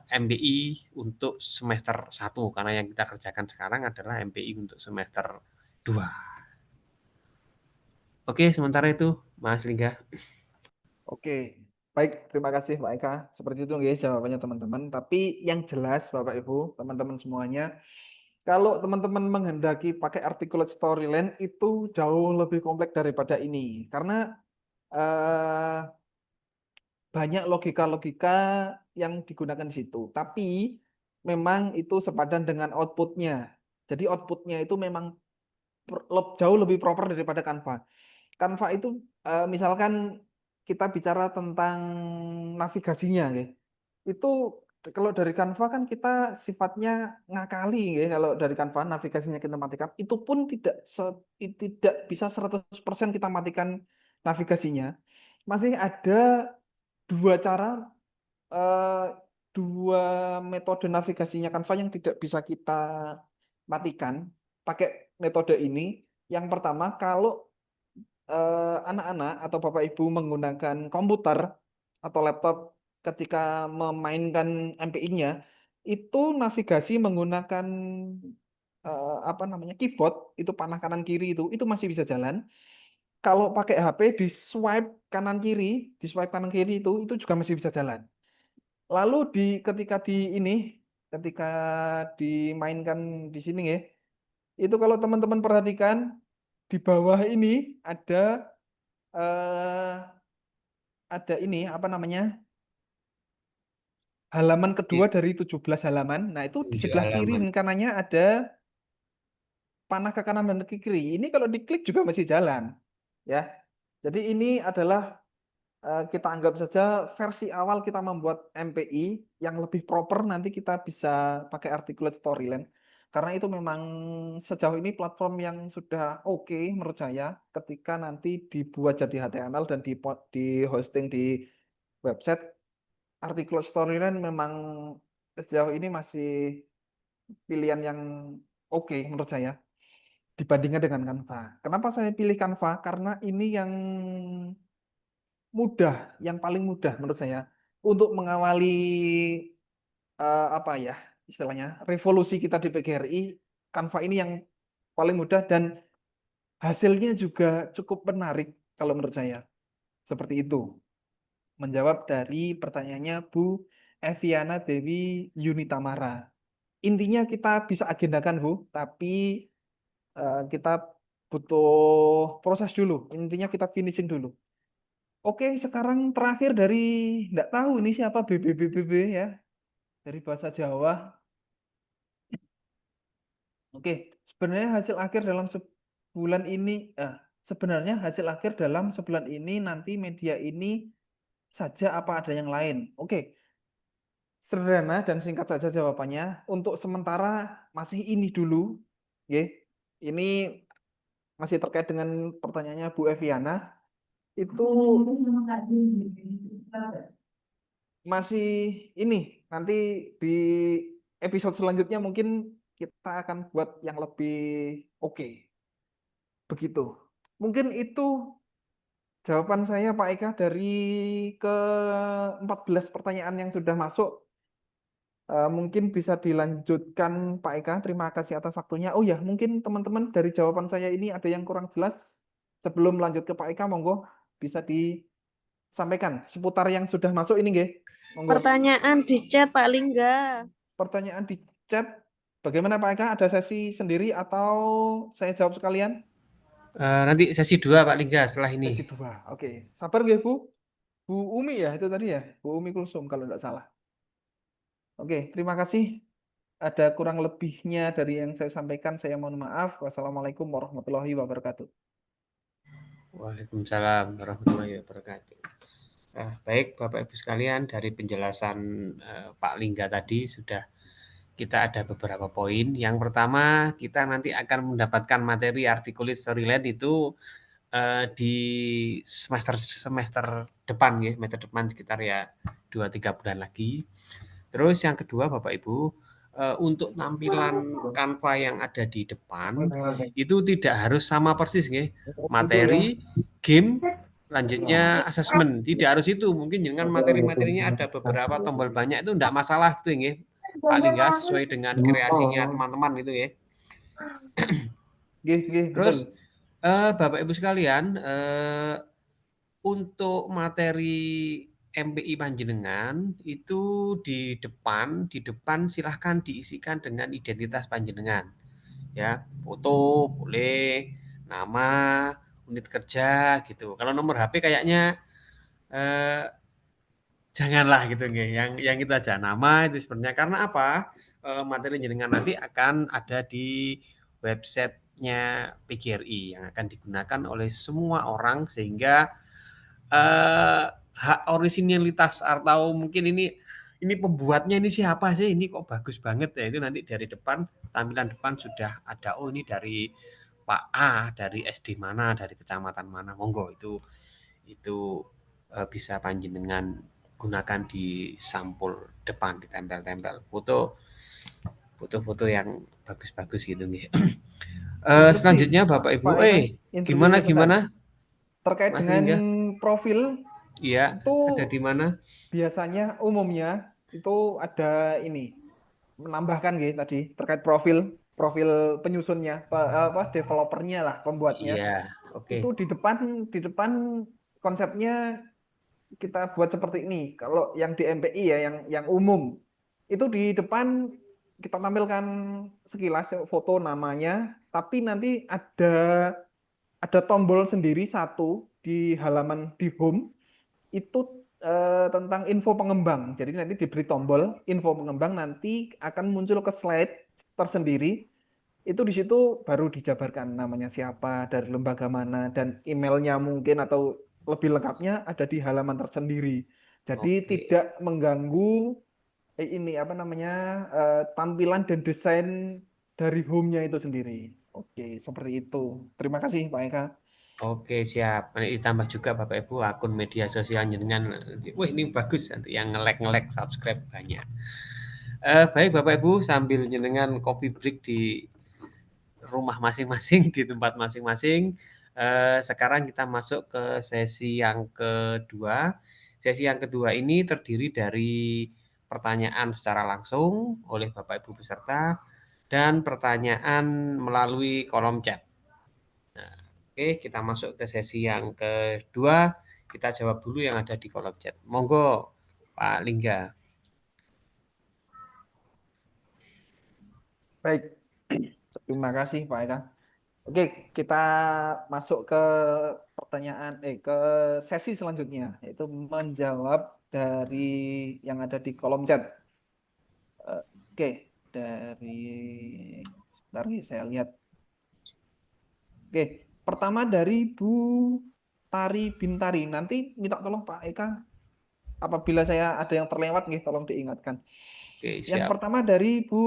MBI untuk semester 1, karena yang kita kerjakan sekarang adalah MBI untuk semester 2. Oke, sementara itu Mas Lingga. Oke, baik, terima kasih Pak Eka. Seperti itu ya jawabannya teman-teman. Tapi yang jelas Bapak Ibu, teman-teman semuanya, kalau teman-teman menghendaki pakai articulate storyline itu jauh lebih kompleks daripada ini. Karena banyak logika-logika yang digunakan di situ. Tapi memang itu sepadan dengan outputnya. Jadi outputnya itu memang jauh lebih proper daripada Canva. Canva itu misalkan kita bicara tentang navigasinya ya. Itu kalau dari Canva kan kita sifatnya ngakali ya, kalau dari Canva navigasinya kita matikan itu pun tidak bisa 100% kita matikan navigasinya. Masih ada dua metode navigasinya Canva yang tidak bisa kita matikan pakai metode ini. Yang pertama, kalau anak-anak atau Bapak Ibu menggunakan komputer atau laptop ketika memainkan MPI-nya, itu navigasi menggunakan keyboard, itu panah kanan kiri itu masih bisa jalan. Kalau pakai HP di swipe kanan kiri itu juga masih bisa jalan. Lalu ketika dimainkan di sini ya, itu kalau teman-teman perhatikan di bawah ini eh, ada ini apa namanya? Halaman kedua dari 17 halaman. Nah, itu di 7 sebelah kiri halaman. dan kanannya ada panah ke kanan dan ke kiri. Ini kalau diklik juga masih jalan, ya. Jadi ini adalah kita anggap saja versi awal kita membuat MPI yang lebih proper, nanti kita bisa pakai articulate storyline. Karena itu memang sejauh ini platform yang sudah oke menurut saya ketika nanti dibuat jadi HTML dan di hosting di website. Articulate storyline memang sejauh ini masih pilihan yang oke menurut saya dibandingkan dengan Canva. Kenapa saya pilih Canva? Karena ini yang mudah, yang paling mudah menurut saya untuk mengawali apa ya istilahnya revolusi kita di PGRI. Canva ini yang paling mudah dan hasilnya juga cukup menarik kalau menurut saya. Seperti itu. Menjawab dari pertanyaannya Bu Eviana Dewi Yunitamara. Intinya kita bisa agendakan Bu, tapi kita butuh proses dulu. Intinya kita finishing dulu. Oke, sekarang terakhir dari enggak tahu ini siapa BBBBB ya. Dari bahasa Jawa. Oke, sebenarnya hasil akhir dalam sebulan ini sebenarnya hasil akhir dalam sebulan ini nanti media ini saja apa ada yang lain. Oke. Sederhana dan singkat saja jawabannya. Untuk sementara masih ini dulu. Ini masih terkait dengan pertanyaannya Bu Eviana. Itu masih ini. Nanti di episode selanjutnya mungkin kita akan buat yang lebih oke. Begitu. Mungkin itu jawaban saya Pak Eka dari ke 14 pertanyaan yang sudah masuk. Mungkin bisa dilanjutkan Pak Eka. Terima kasih atas waktunya. Oh ya, mungkin teman-teman dari jawaban saya ini ada yang kurang jelas. Sebelum lanjut ke Pak Eka, monggo bisa disampaikan seputar yang sudah masuk ini, nggih. Monggo. Pertanyaan di chat Pak Lingga. Pertanyaan di chat. Bagaimana Pak Eka? Ada sesi sendiri atau saya jawab sekalian? Nanti sesi 2 Pak Lingga setelah ini. Sesi 2. Oke. Sabar nggih, Bu. Bu Umi ya itu tadi ya? Bu Umi Kulsum kalau tidak salah. Oke, terima kasih. Ada kurang lebihnya dari yang saya sampaikan, saya mohon maaf. Wassalamualaikum warahmatullahi wabarakatuh. Waalaikumsalam warahmatullahi wabarakatuh. Baik Bapak Ibu sekalian, dari penjelasan Pak Lingga tadi sudah kita ada beberapa poin. Yang pertama, kita nanti akan mendapatkan materi articulate storyline itu di semester depan ya, semester depan sekitar ya 2-3 bulan lagi. Terus yang kedua Bapak Ibu, untuk tampilan Canva yang ada di depan itu tidak harus sama persis nggih. Materi, game, lanjutnya assessment. Tidak harus itu. Mungkin dengan materi-materinya ada beberapa tombol banyak itu enggak masalah gitu nggih. Paling enggak sesuai dengan kreasinya teman-teman itu ya. Terus Bapak Ibu sekalian, untuk materi MPI panjenengan itu di depan silahkan diisikan dengan identitas panjenengan. Ya, foto boleh, nama, unit kerja gitu. Kalau nomor HP kayaknya janganlah gitu nggih. Yang itu aja nama itu sebenarnya karena apa? Materi jenengan nanti akan ada di websitenya PGRI yang akan digunakan oleh semua orang sehingga hak orisinilitas atau mungkin ini pembuatnya ini siapa sih, ini kok bagus banget ya, itu nanti dari depan, tampilan depan sudah ada, oh ini dari Pak A, dari SD mana, dari kecamatan mana, monggo itu bisa panjenengan gunakan di sampul depan, ditempel-tempel foto-foto yang bagus-bagus gitu nih. Selanjutnya Bapak Ibu, gimana? Terkait Mas dengan Lingga? profil, iya, itu ada di mana? Biasanya umumnya itu ada ini menambahkan gitu tadi terkait profil penyusunnya, developernya lah, pembuatnya. Iya, oke. Itu di depan konsepnya kita buat seperti ini. Kalau yang di MPI ya, yang umum itu di depan kita tampilkan sekilas foto namanya, tapi nanti ada tombol sendiri satu di halaman di home itu tentang info pengembang. Jadi nanti diberi tombol info pengembang, nanti akan muncul ke slide tersendiri. Itu di situ baru dijabarkan namanya siapa, dari lembaga mana, dan emailnya mungkin atau lebih lengkapnya ada di halaman tersendiri. Jadi Oke. tidak mengganggu ini apa namanya tampilan dan desain dari home-nya itu sendiri. Oke, seperti itu. Terima kasih Pak Eka. Oke, siap. Nanti ditambah juga Bapak Ibu akun media sosial jenengan. Wah, ini bagus nanti yang nge-like subscribe banyak. Baik Bapak Ibu, sambil jenengan kopi break di rumah masing-masing, di tempat masing-masing. Sekarang kita masuk ke sesi yang kedua. Sesi yang kedua ini terdiri dari pertanyaan secara langsung oleh Bapak Ibu peserta dan pertanyaan melalui kolom chat. Nah, oke, kita masuk ke sesi yang kedua. Kita jawab dulu yang ada di kolom chat. Monggo, Pak Lingga. Baik, terima kasih Pak Eka. Oke, kita masuk ke ke sesi selanjutnya, yaitu menjawab dari yang ada di kolom chat. Oke, sebentar saya lihat. Oke, pertama dari Bu Tari Bintari. Nanti minta tolong Pak Eka, apabila saya ada yang terlewat nih, tolong diingatkan. Oke, Yang siap. pertama dari Bu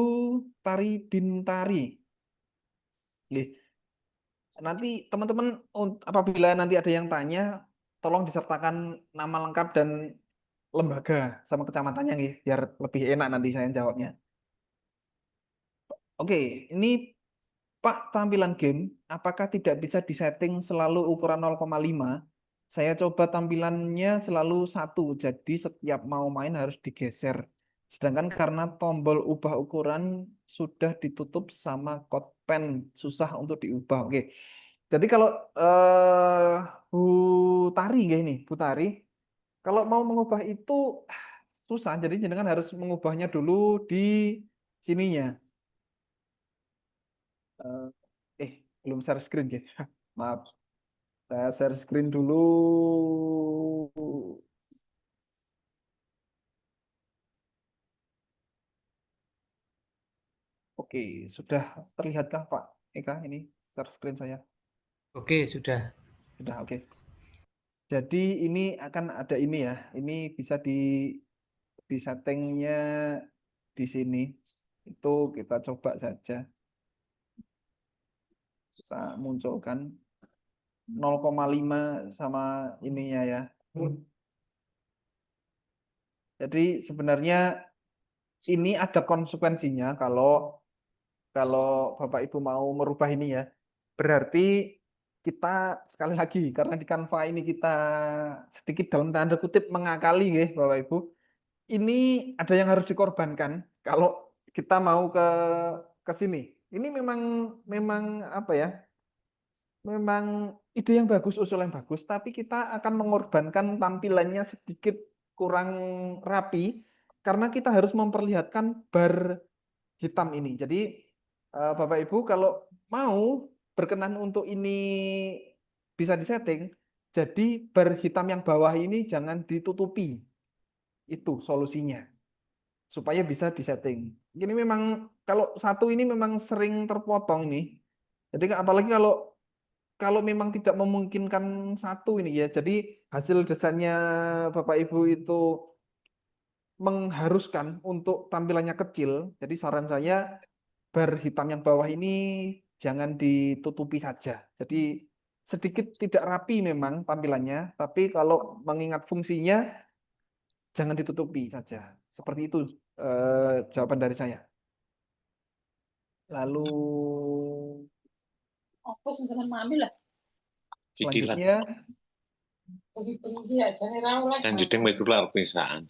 Tari Bintari. Nanti teman-teman apabila nanti ada yang tanya, tolong disertakan nama lengkap dan lembaga sama kecamatannya nih, biar lebih enak nanti saya jawabnya. Oke, ini Pak, tampilan game apakah tidak bisa disetting selalu ukuran 0,5? Saya coba tampilannya selalu 1, jadi setiap mau main harus digeser. Sedangkan karena tombol ubah ukuran sudah ditutup sama code pen, susah untuk diubah. Oke. Jadi kalau Bu Tari ini, Bu Tari, kalau mau mengubah itu susah. Jadi jenengan harus mengubahnya dulu di sininya. Belum share screen ya. Maaf. Saya share screen dulu. Oke, sudah terlihatkah Pak Eka ini share screen saya? Oke, sudah. Sudah, oke. Jadi ini akan ada ini ya. Ini bisa di settingnya di sini. Itu kita coba saja. Kita munculkan 0,5 sama ininya ya. Jadi sebenarnya ini ada konsekuensinya kalau Bapak Ibu mau merubah ini ya. Berarti kita sekali lagi karena di Canva ini kita sedikit dalam tanda kutip mengakali ya Bapak Ibu. Ini ada yang harus dikorbankan kalau kita mau ke sini. Ini memang apa ya? Memang ide yang bagus, usul yang bagus, tapi kita akan mengorbankan tampilannya sedikit kurang rapi karena kita harus memperlihatkan bar hitam ini. Jadi Bapak Ibu kalau mau berkenan untuk ini bisa disetting, jadi bar hitam yang bawah ini jangan ditutupi. Itu solusinya supaya bisa disetting. Ini memang kalau satu ini memang sering terpotong ini. Jadi apalagi kalau memang tidak memungkinkan satu ini ya. Jadi hasil desainnya Bapak Ibu itu mengharuskan untuk tampilannya kecil. Jadi saran saya bar hitam yang bawah ini jangan ditutupi saja. Jadi sedikit tidak rapi memang tampilannya, tapi kalau mengingat fungsinya jangan ditutupi saja. Seperti itu jawaban dari saya. Lalu selanjutnya yang jeding mikular pisaan.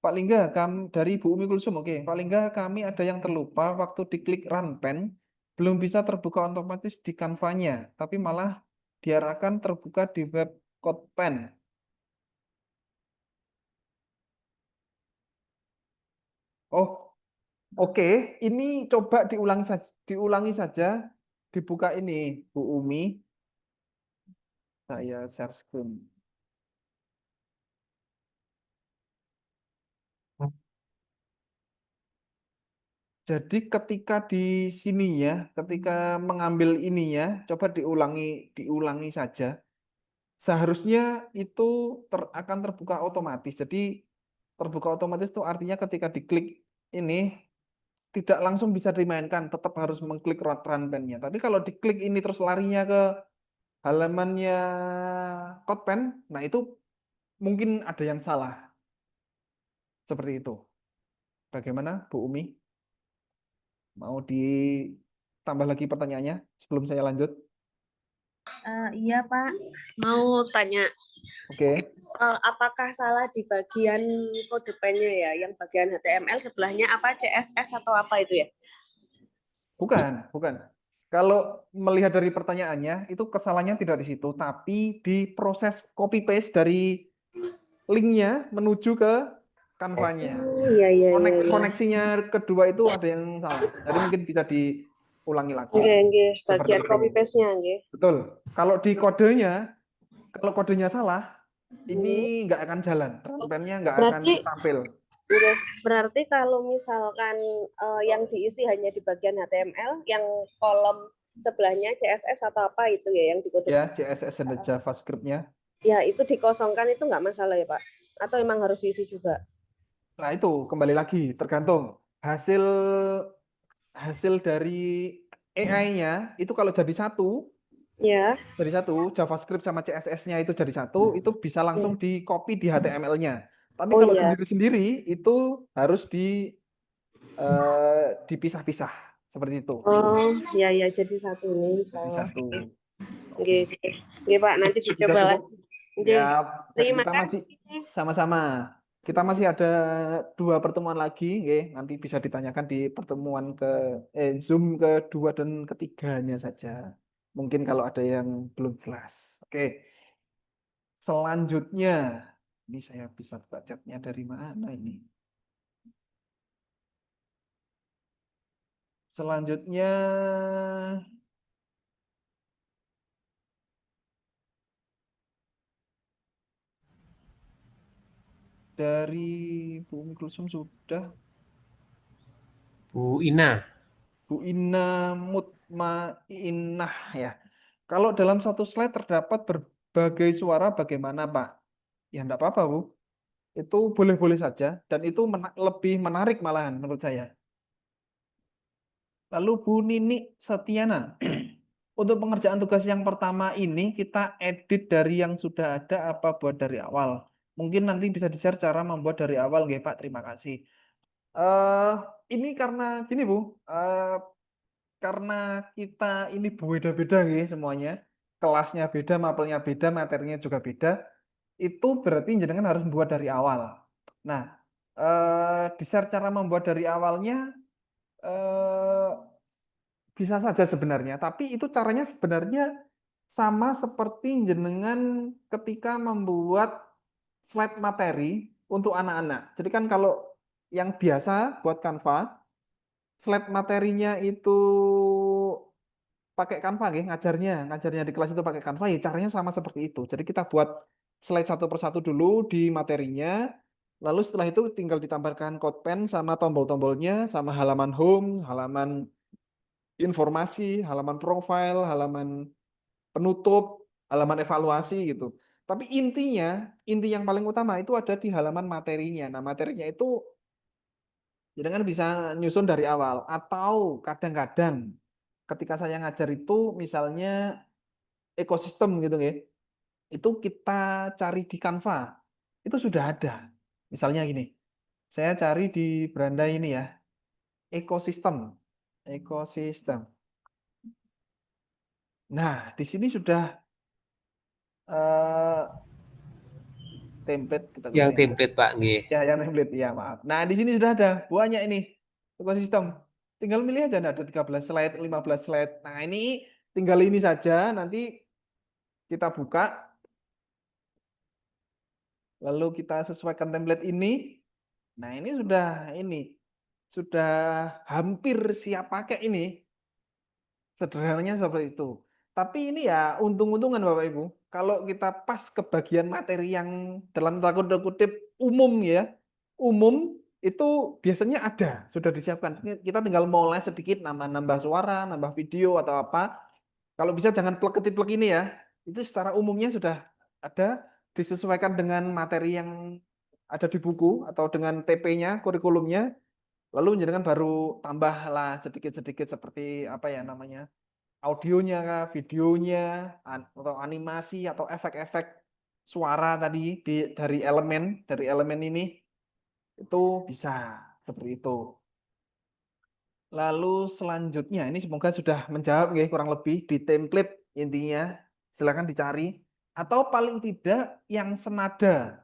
Pak Lingga, dari Bu Umi Kulsum, oke. Pak Lingga, kami ada yang terlupa waktu diklik run pen, belum bisa terbuka otomatis di Canva-nya, tapi malah diarahkan terbuka di web Kodepen. Oh, oke. Ini coba diulangi saja. Dibuka ini, Bu Umi. Saya share screen. Jadi ketika di sini ya, ketika mengambil ininya, coba diulangi saja. Seharusnya itu akan terbuka otomatis. Jadi terbuka otomatis itu artinya ketika diklik ini tidak langsung bisa dimainkan, tetap harus mengklik run pen-nya. Tapi kalau diklik ini terus larinya ke halamannya Kodepen, nah itu mungkin ada yang salah. Seperti itu. Bagaimana, Bu Umi? Mau ditambah lagi pertanyaannya sebelum saya lanjut? Iya Pak, mau tanya, Oke. apakah salah di bagian kode pennya ya, yang bagian HTML sebelahnya apa CSS atau apa itu ya? Bukan. Kalau melihat dari pertanyaannya, itu kesalahannya tidak di situ, tapi di proses copy paste dari linknya menuju ke Canva-nya. Iya. Koneksinya kedua itu ada yang salah. Jadi mungkin bisa diulangi lagi. Oke, Seperti bagian itu. copy paste-nya, nggih. Betul. Kalau di kodenya, kalau kodenya salah, ini nggak akan jalan. Run-pen-nya nggak akan tampil. Berarti kalau misalkan yang diisi hanya di bagian HTML, yang kolom sebelahnya CSS atau apa itu ya yang dikode? Ya, CSS dan JavaScript-nya. Ya, itu dikosongkan itu nggak masalah ya Pak? Atau emang harus diisi juga? Nah itu kembali lagi tergantung hasil dari AI-nya itu kalau jadi satu JavaScript sama CSS-nya itu jadi satu, itu bisa langsung di copy di HTML-nya. Tapi kalau sendiri-sendiri itu harus dipisah-pisah seperti itu. Oh, ya jadi satu nih. Jadi satu. Oke, Pak, nanti dicoba lagi. Ya, Terima kita masih kasih. sama-sama. Kita masih ada 2 pertemuan lagi, nanti bisa ditanyakan di pertemuan Zoom kedua dan ketiganya saja. Mungkin kalau ada yang belum jelas. Oke. Selanjutnya, ini saya bisa buka chatnya dari mana ini? Selanjutnya, dari Bu Umi Kulsum sudah. Bu Ina. Bu Ina Mutmainah ya. Kalau dalam satu slide terdapat berbagai suara bagaimana Pak? Ya enggak apa-apa Bu. Itu boleh-boleh saja dan itu lebih menarik malahan menurut saya. Lalu Bu Nini Setiana. Untuk pengerjaan tugas yang pertama ini kita edit dari yang sudah ada apa buat dari awal. Mungkin nanti bisa di-share cara membuat dari awal nggih Pak. Terima kasih. Ini karena gini Bu, karena kita ini beda-beda nggih semuanya. Kelasnya beda, mapelnya beda, materinya juga beda. Itu berarti jenengan harus membuat dari awal. Nah, di-share cara membuat dari awalnya bisa saja sebenarnya, tapi itu caranya sebenarnya sama seperti jenengan ketika membuat slide materi untuk anak-anak. Jadi kan kalau yang biasa buat Canva, slide materinya itu pakai Canva ngajarnya di kelas itu pakai Canva, ya caranya sama seperti itu. Jadi kita buat slide satu persatu dulu di materinya, lalu setelah itu tinggal ditambahkan Codepen sama tombol-tombolnya, sama halaman home, halaman informasi, halaman profile, halaman penutup, halaman evaluasi gitu. Tapi inti yang paling utama itu ada di halaman materinya. Nah, materinya itu jangan bisa nyusun dari awal atau kadang-kadang ketika saya ngajar itu misalnya ekosistem gitu ya. Itu kita cari di Canva. Itu sudah ada. Misalnya gini. Saya cari di beranda ini ya. Ekosistem. Nah, di sini sudah template kita Yang template Pak nggih. Ya, yang template ya, maaf. Nah, di sini sudah ada banyak ini ekosistem. Tinggal milih aja, ada 13 slide, 15 slide. Nah, ini tinggal ini saja, nanti kita buka. lalu kita sesuaikan template ini. Nah, ini sudah hampir siap pakai ini. Sederhananya seperti itu. Tapi ini ya untung-untungan Bapak Ibu. Kalau kita pas ke bagian materi yang dalam tanda kutip umum ya, umum itu biasanya ada, sudah disiapkan. Kita tinggal mulai sedikit, nambah suara, nambah video atau apa. Kalau bisa jangan plek-plek ini ya. Itu secara umumnya sudah ada, disesuaikan dengan materi yang ada di buku atau dengan TP-nya, kurikulumnya. Lalu jenengan baru tambahlah sedikit-sedikit seperti apa ya namanya, audionya, videonya, atau animasi atau efek-efek suara tadi dari elemen ini itu bisa seperti itu. Lalu selanjutnya ini semoga sudah menjawab ya, kurang lebih di template intinya. Silakan dicari atau paling tidak yang senada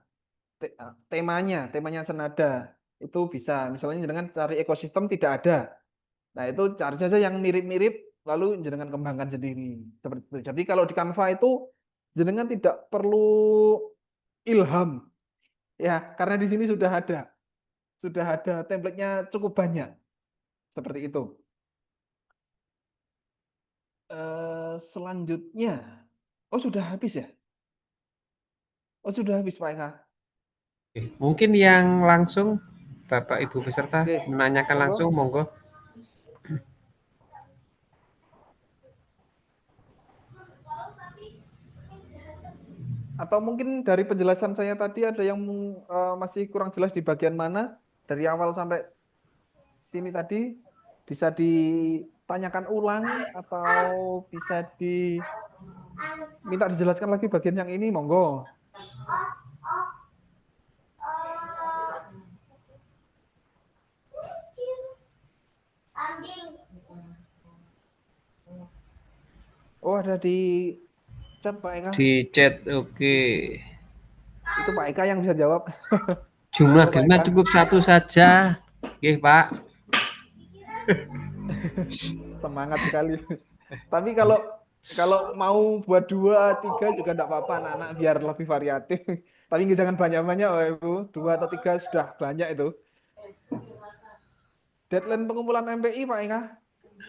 temanya senada. Itu bisa, misalnya dengan cari ekosistem tidak ada. Nah, itu cari saja yang mirip-mirip, lalu jenengan kembangkan sendiri. Seperti itu. Jadi kalau di Canva itu jenengan tidak perlu ilham. Ya, karena di sini sudah ada template-nya cukup banyak. Seperti itu. Selanjutnya, sudah habis ya? Sudah habis Pak Eka. Mungkin yang langsung Bapak Ibu peserta menanyakan Monggo. langsung, monggo. Atau mungkin dari penjelasan saya tadi ada yang masih kurang jelas di bagian mana dari awal sampai sini tadi, bisa ditanyakan ulang atau bisa minta dijelaskan lagi bagian yang ini, monggo. Ada di chat Pak Eka. Di chat, oke. Itu Pak Eka yang bisa jawab. Jumlah gamenya cukup 1 saja. Oke, Pak. Semangat sekali. Tapi kalau mau buat 2, 3 juga enggak apa-apa anak-anak, biar lebih variatif. Tapi jangan banyak-banyak Bapak Ibu. 2 atau 3 sudah banyak itu. Deadline pengumpulan MPI Pak Eka.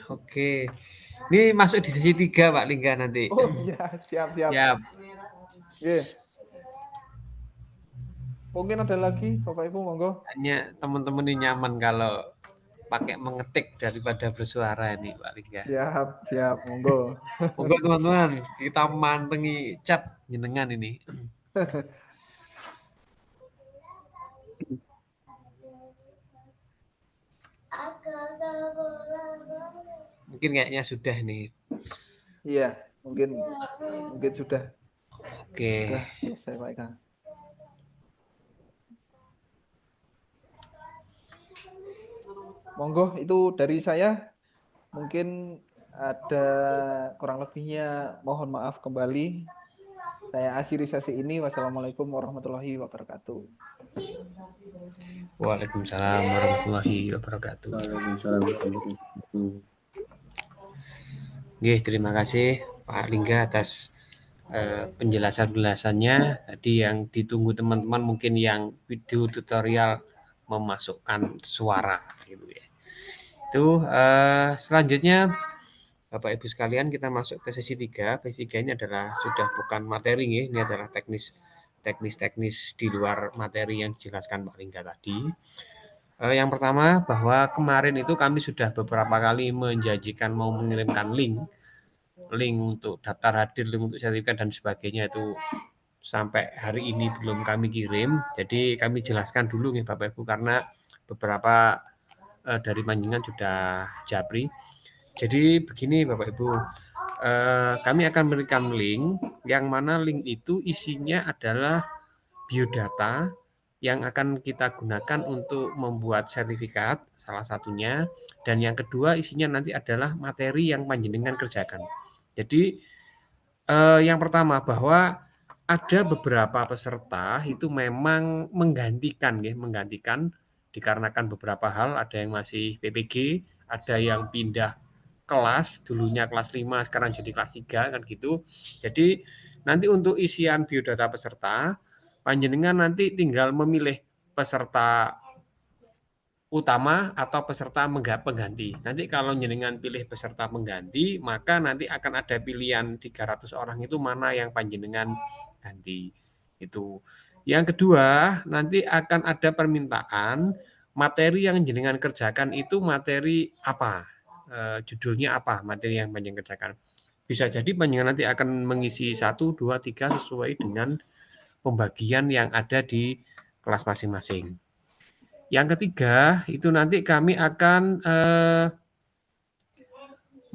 Oke. Ini masuk di sesi 3 Pak Lingga nanti. Iya, siap. Oke. Mungkin ada lagi Bapak Ibu, monggo. Hanya teman-teman ini nyaman kalau pakai mengetik daripada bersuara ini Pak Lingga. Siap, monggo. Monggo teman-teman, kita mantengi chat jenengan ini. Mungkin kayaknya sudah nih. Iya, mungkin sudah. Oke. Sudah selesai Pak Eka. Monggo, itu dari saya. Mungkin ada kurang lebihnya, mohon maaf kembali. Saya akhiri sesi ini. Wassalamualaikum warahmatullahi wabarakatuh. Waalaikumsalam warahmatullahi wabarakatuh. Terima kasih Pak Lingga atas penjelasannya tadi yang ditunggu teman-teman, mungkin yang video tutorial memasukkan suara gitu ya. Itu selanjutnya Bapak Ibu sekalian, kita masuk ke sesi 3. Sesi 3 ini adalah sudah bukan materi ya, ini adalah teknis di luar materi yang dijelaskan Pak Lingga tadi. Yang pertama, bahwa kemarin itu kami sudah beberapa kali menjanjikan mau mengirimkan link untuk daftar hadir, link untuk sertifikat dan sebagainya, itu sampai hari ini belum kami kirim. Jadi kami jelaskan dulu nih Bapak Ibu, karena beberapa dari panjenengan sudah japri. Jadi begini Bapak Ibu, kami akan memberikan link, yang mana link itu isinya adalah biodata yang akan kita gunakan untuk membuat sertifikat, salah satunya. Dan yang kedua isinya nanti adalah materi yang panjenengan kerjakan. Jadi yang pertama, bahwa ada beberapa peserta itu memang menggantikan dikarenakan beberapa hal. Ada yang masih PPG, ada yang pindah kelas, dulunya kelas 5 sekarang jadi kelas 3 kan gitu. Jadi nanti untuk isian biodata peserta panjenengan nanti tinggal memilih peserta utama atau peserta pengganti. Nanti kalau jenengan pilih peserta pengganti, maka nanti akan ada pilihan 300 orang itu mana yang panjenengan ganti. Itu. Yang kedua, nanti akan ada permintaan materi yang jenengan kerjakan itu materi apa? Judulnya apa? Materi yang panjenengan kerjakan. Bisa jadi panjenengan nanti akan mengisi 1, 2, 3 sesuai dengan pembagian yang ada di kelas masing-masing. Yang ketiga, itu nanti kami akan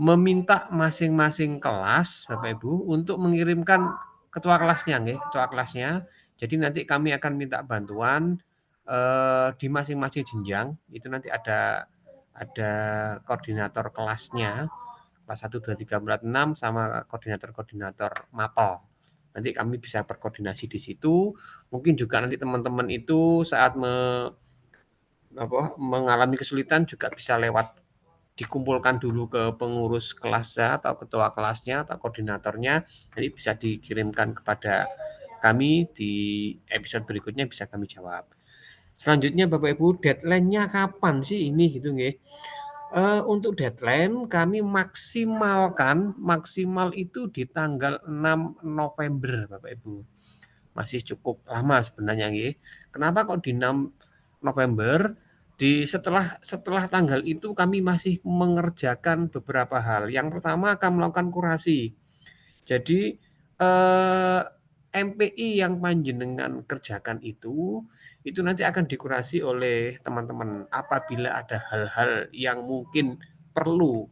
meminta masing-masing kelas, Bapak Ibu, untuk mengirimkan ketua kelasnya, nggih, ketua kelasnya. Jadi nanti kami akan minta bantuan di masing-masing jenjang. Itu nanti ada koordinator kelasnya, kelas 1, 2, 3, 4, 6, sama koordinator-koordinator mapel. Nanti kami bisa berkoordinasi di situ. Mungkin juga nanti teman-teman itu saat mengalami kesulitan juga bisa lewat dikumpulkan dulu ke pengurus kelasnya atau ketua kelasnya atau koordinatornya, nanti bisa dikirimkan kepada kami di episode berikutnya bisa kami jawab. Selanjutnya Bapak Ibu, deadline-nya kapan sih ini gitu nggih? Untuk deadline kami maksimal itu di tanggal 6 November Bapak Ibu. Masih cukup lama sebenarnya nggih. Kenapa kok di 6 November? Setelah tanggal itu kami masih mengerjakan beberapa hal. Yang pertama akan melakukan kurasi. Jadi MPI yang panjenengan kerjakan itu nanti akan dikurasi oleh teman-teman. Apabila ada hal-hal yang mungkin perlu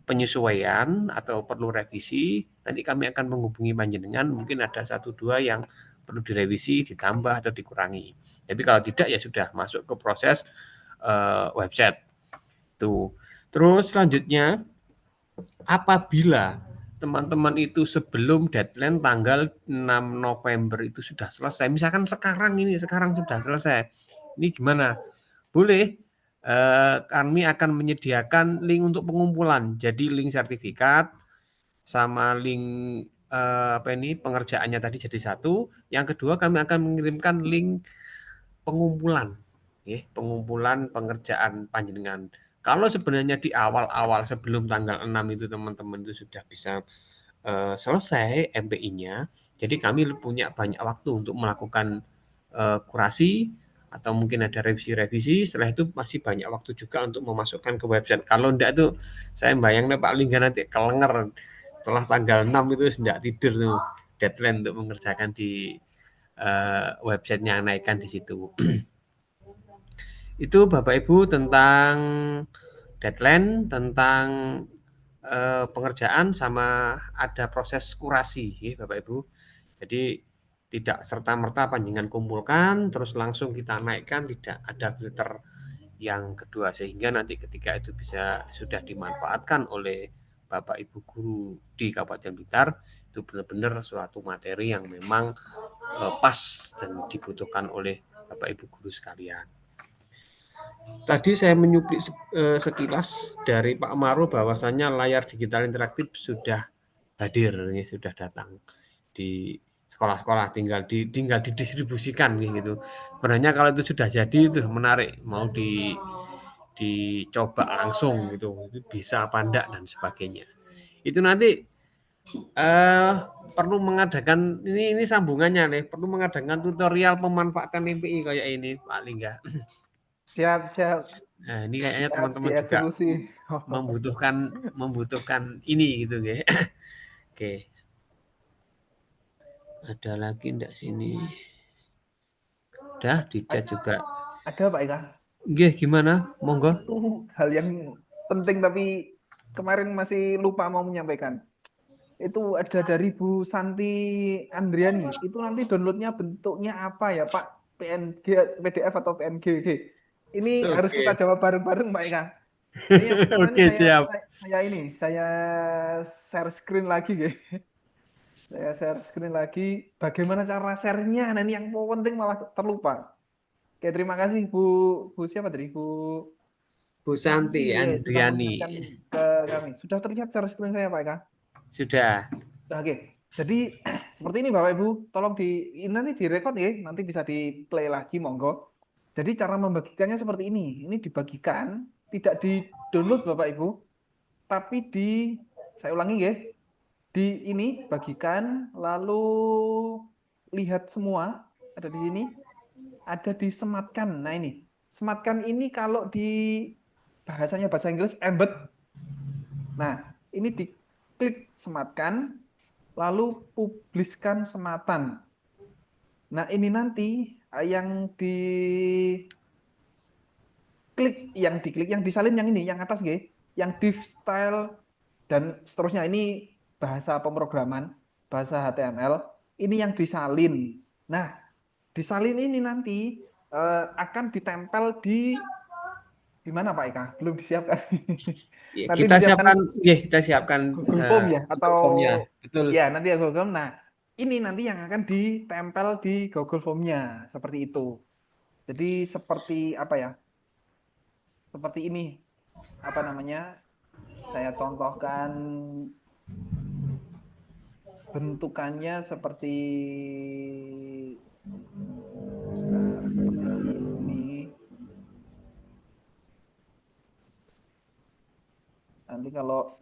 penyesuaian atau perlu revisi, nanti kami akan menghubungi panjenengan. Mungkin ada 1-2 yang perlu direvisi, ditambah atau dikurangi. Tapi kalau tidak ya sudah masuk ke proses website. Tuh. Terus selanjutnya, apabila teman-teman itu sebelum deadline tanggal 6 November itu sudah selesai, misalkan sekarang sudah selesai, ini gimana? Boleh, kami akan menyediakan link untuk pengumpulan. Jadi link sertifikat sama link pengerjaannya tadi jadi satu. Yang kedua kami akan mengirimkan link pengumpulan. Pengumpulan pengerjaan panjenengan. Kalau sebenarnya di awal-awal sebelum tanggal 6 itu teman-teman itu sudah bisa selesai MPI-nya, jadi kami punya banyak waktu untuk melakukan kurasi atau mungkin ada revisi-revisi. Setelah itu masih banyak waktu juga untuk memasukkan ke website. Kalau enggak tuh saya bayangnya Pak Lingga nanti kelenger setelah tanggal 6 itu enggak tidur tuh deadline untuk mengerjakan di websitenya, naikkan di situ. Itu Bapak Ibu tentang deadline, tentang pengerjaan sama ada proses kurasi ya Bapak Ibu. Jadi tidak serta-merta panjenengan kumpulkan terus langsung kita naikkan, tidak, ada filter yang kedua sehingga nanti ketika itu bisa sudah dimanfaatkan oleh Bapak Ibu guru di Kabupaten Blitar, itu benar-benar suatu materi yang memang pas dan dibutuhkan oleh Bapak Ibu guru sekalian. Tadi saya menyuplik sekilas dari Pak Maru bahwasannya layar digital interaktif sudah hadir, sudah datang di sekolah-sekolah, tinggal didistribusikan gitu. Sebenarnya kalau itu sudah jadi itu menarik, mau dicoba langsung gitu, bisa apa enggak dan sebagainya. Itu nanti perlu mengadakan ini sambungannya nih, perlu mengadakan tutorial pemanfaatan MPI kayak ini Pak Lingga. Siap. Nah, ini kayaknya teman-teman juga membutuhkan ini gitu ya. Oke. Ada lagi enggak sini? Udah di chat juga. Ada Pak Eka? Nggih, gimana? Monggo. Itu hal yang penting tapi kemarin masih lupa mau menyampaikan. Itu ada dari Bu Santi Andriani. Itu nanti downloadnya bentuknya apa ya Pak? PNG, PDF atau PNG? Ini harus kita jawab bareng-bareng Pak Eka. Oke, siap. Saya share screen lagi guys. Saya share screen lagi. Bagaimana cara share-nya? Nah, ini yang penting malah terlupa. Oke, terima kasih Bu siapa tadi? Bu Santi Andriani. Ke kami. Sudah terlihat share screen saya Pak Eka? Sudah. Oke. Jadi seperti ini Bapak Ibu, tolong ini nanti direkod ya, nanti bisa di play lagi monggo. Jadi cara membagikannya seperti ini. Ini dibagikan, tidak di-download Bapak Ibu, tapi saya ulangi ya, di ini bagikan, lalu lihat semua, ada di sini, ada disematkan. Nah ini, sematkan ini kalau di bahasanya bahasa Inggris embed. Nah, ini diklik sematkan, lalu publiskan sematan. Nah, ini nanti yang yang disalin yang ini, yang atas nggih, yang div style dan seterusnya, ini bahasa pemrograman, bahasa HTML, ini yang disalin. Nah, disalin ini nanti akan ditempel di mana Pak Eka? Belum disiapkan. Ya, Nanti kita disiapkan siapkan Google Form ya, atau formnya, betul. ya nanti ya Google Form. Nah, ini nanti yang akan ditempel di Google Form-nya seperti itu. Jadi seperti apa ya? Seperti ini. Apa namanya? Saya contohkan bentukannya seperti ini. Nanti kalau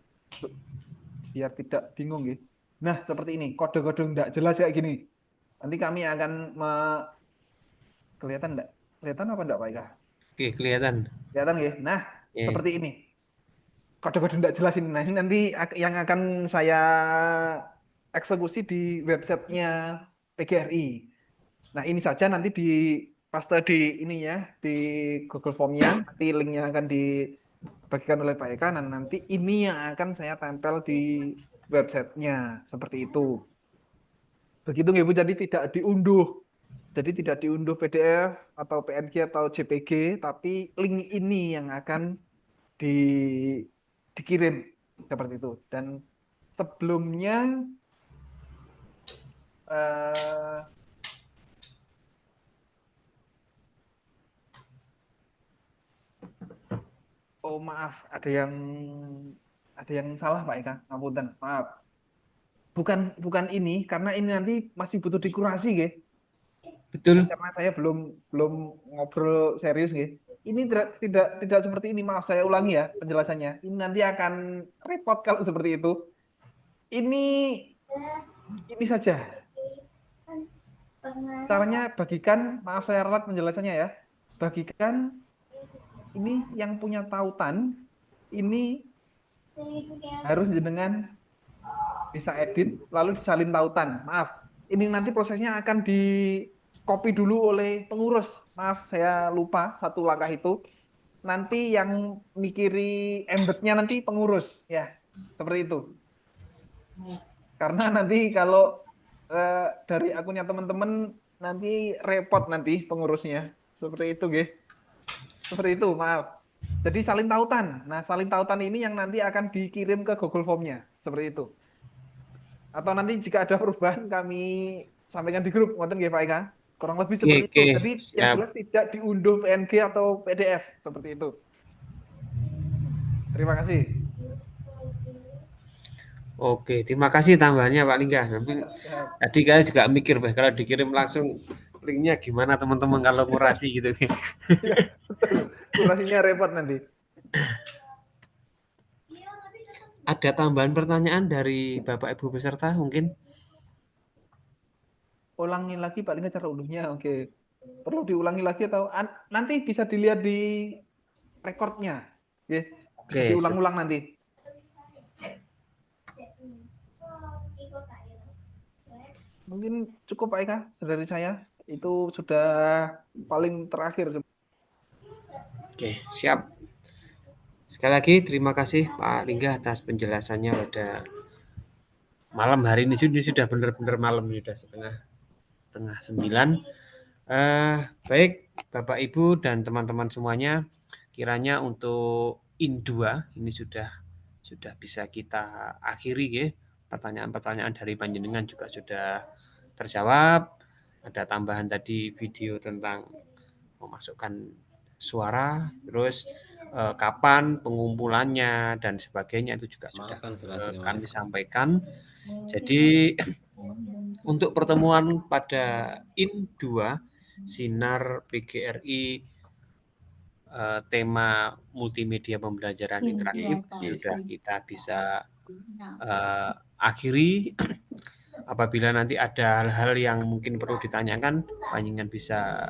biar tidak bingung gitu. Nah, seperti ini, kode-kode enggak jelas kayak gini. Nanti kami akan kelihatan enggak? Kelihatan apa enggak, Pak Ika? Oke, kelihatan. Kelihatan ya. Nah, seperti ini. Kode-kode enggak jelas ini. Nah, ini nanti yang akan saya eksekusi di websitenya PGRI. Nah, ini saja nanti di paste di ini ya, di Google Form-nya. Nanti linknya akan dibagikan oleh Pak Eka. Dan nanti ini yang akan saya tempel di websitenya. Seperti itu. Begitu Ibu, jadi tidak diunduh. Jadi tidak diunduh PDF atau PNG atau JPG, tapi link ini yang akan dikirim seperti itu. Dan sebelumnya oh maaf, ada yang salah Pak Eka, ngapunten, maaf. Bukan ini, karena ini nanti masih butuh dikurasi, nggih. Betul. Karena saya belum ngobrol serius, nggih. Ini tidak seperti ini, maaf, saya ulangi ya penjelasannya. Ini nanti akan repot kalau seperti itu. Ini saja. Caranya bagikan, maaf saya ralat penjelasannya ya. Bagikan ini yang punya tautan, ini harus jenengan bisa edit lalu disalin tautan. Maaf, ini nanti prosesnya akan di copy dulu oleh pengurus. Maaf, saya lupa satu langkah itu. Nanti yang mikiri embednya nanti pengurus, ya, seperti itu. Karena nanti kalau dari akunnya teman-teman nanti repot nanti pengurusnya. Seperti itu, nggih. Seperti itu, maaf. Jadi salin tautan. Nah, salin tautan ini yang nanti akan dikirim ke Google Form-nya, seperti itu. Atau nanti jika ada perubahan kami sampaikan di grup, ngoten nggih Pak Eka. Kurang lebih seperti itu. Jadi yang jelas tidak diunduh PNG atau PDF, seperti itu. Terima kasih. Oke, terima kasih tambahannya Pak Lingga. Tadi saya juga mikir, kalau dikirim langsung linknya gimana teman-teman kalau kurasi gitu. Ya, betul. Kurasinya repot nanti. Ada tambahan pertanyaan dari Bapak Ibu peserta mungkin? Ulangi lagi Pak Lingga cara unduhnya. Oke. Perlu diulangi lagi atau nanti bisa dilihat di rekornya. Ya. Bisa diulang-ulang nanti. Mungkin cukup Pak Eka dari saya. Itu sudah paling terakhir. Oke, siap. Sekali lagi terima kasih Pak Lingga atas penjelasannya pada malam hari ini. Sudah benar-benar malam, sudah setengah 9. Baik Bapak Ibu dan teman-teman semuanya, kiranya untuk IN2 ini sudah bisa kita akhiri ya. Pertanyaan-pertanyaan dari panjenengan juga sudah terjawab. Ada tambahan tadi video tentang memasukkan suara, terus kapan pengumpulannya dan sebagainya itu juga sudah kami sampaikan. Jadi untuk pertemuan pada IN2 Sinar PGRI tema multimedia pembelajaran interaktif sudah kita bisa akhiri. Apabila nanti ada hal-hal yang mungkin perlu ditanyakan, panjenengan bisa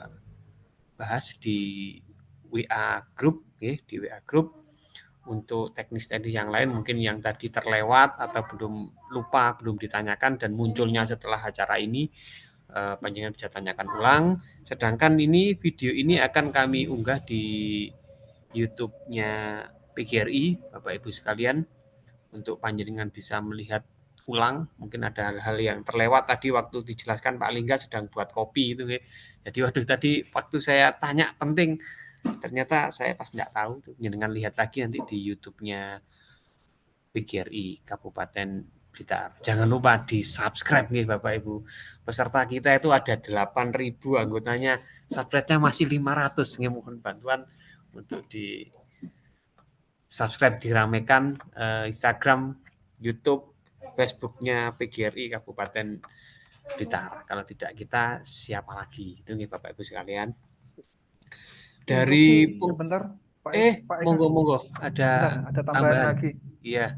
bahas di WA group, di WA group. Untuk teknis-teknis yang lain mungkin yang tadi terlewat atau belum ditanyakan dan munculnya setelah acara ini, panjenengan bisa tanyakan ulang. Sedangkan ini video ini akan kami unggah di YouTube-nya PGRI, Bapak Ibu sekalian, untuk panjenengan bisa melihat ulang. Mungkin ada hal-hal yang terlewat tadi waktu dijelaskan Pak Lingga sedang buat kopi itu. Jadi waktu saya tanya penting, ternyata saya pas nggak tahu. Panjenengan lihat lagi nanti di YouTube-nya PGRI Kabupaten Blitar. Jangan lupa di subscribe nih Bapak Ibu. Peserta kita itu ada 8.000 anggotanya, subscribe-nya masih 500. Mohon bantuan untuk di subscribe, diramekan Instagram, YouTube, Facebook-nya PGRI Kabupaten Blitar. Kalau tidak kita siapa lagi? Itu nih Bapak Ibu sekalian. Dari sebentar Pak monggo ada tambahan lagi. Iya.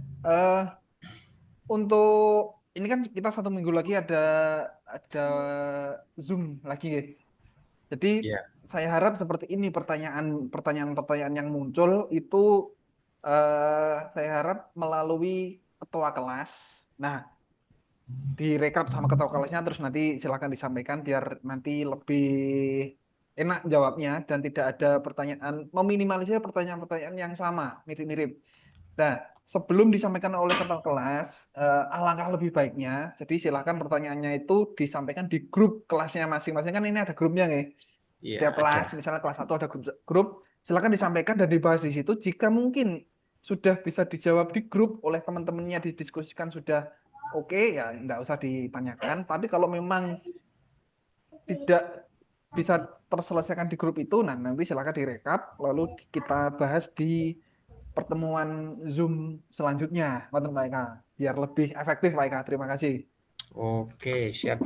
Untuk ini kan kita 1 minggu lagi ada Zoom lagi ya. Jadi saya harap seperti ini pertanyaan yang muncul itu saya harap melalui ketua kelas. Nah, direkap sama ketua kelasnya terus nanti silakan disampaikan biar nanti lebih enak jawabnya dan tidak ada pertanyaan, meminimalisir pertanyaan-pertanyaan yang sama, mirip-mirip. Nah, sebelum disampaikan oleh ketua kelas, alangkah lebih baiknya, jadi silakan pertanyaannya itu disampaikan di grup kelasnya masing-masing. Kan ini ada grupnya nih. Setiap kelas, misalnya kelas 1 ada grup, silakan disampaikan dan dibahas di situ. Jika mungkin sudah bisa dijawab di grup oleh teman-temannya, didiskusikan sudah oke, ya nggak usah ditanyakan. Tapi kalau memang tidak bisa terselesaikan di grup itu, nah nanti silakan direkap, lalu kita bahas di pertemuan Zoom selanjutnya, Pak Eka, biar lebih efektif, Pak Eka. Terima kasih. Oke, siap.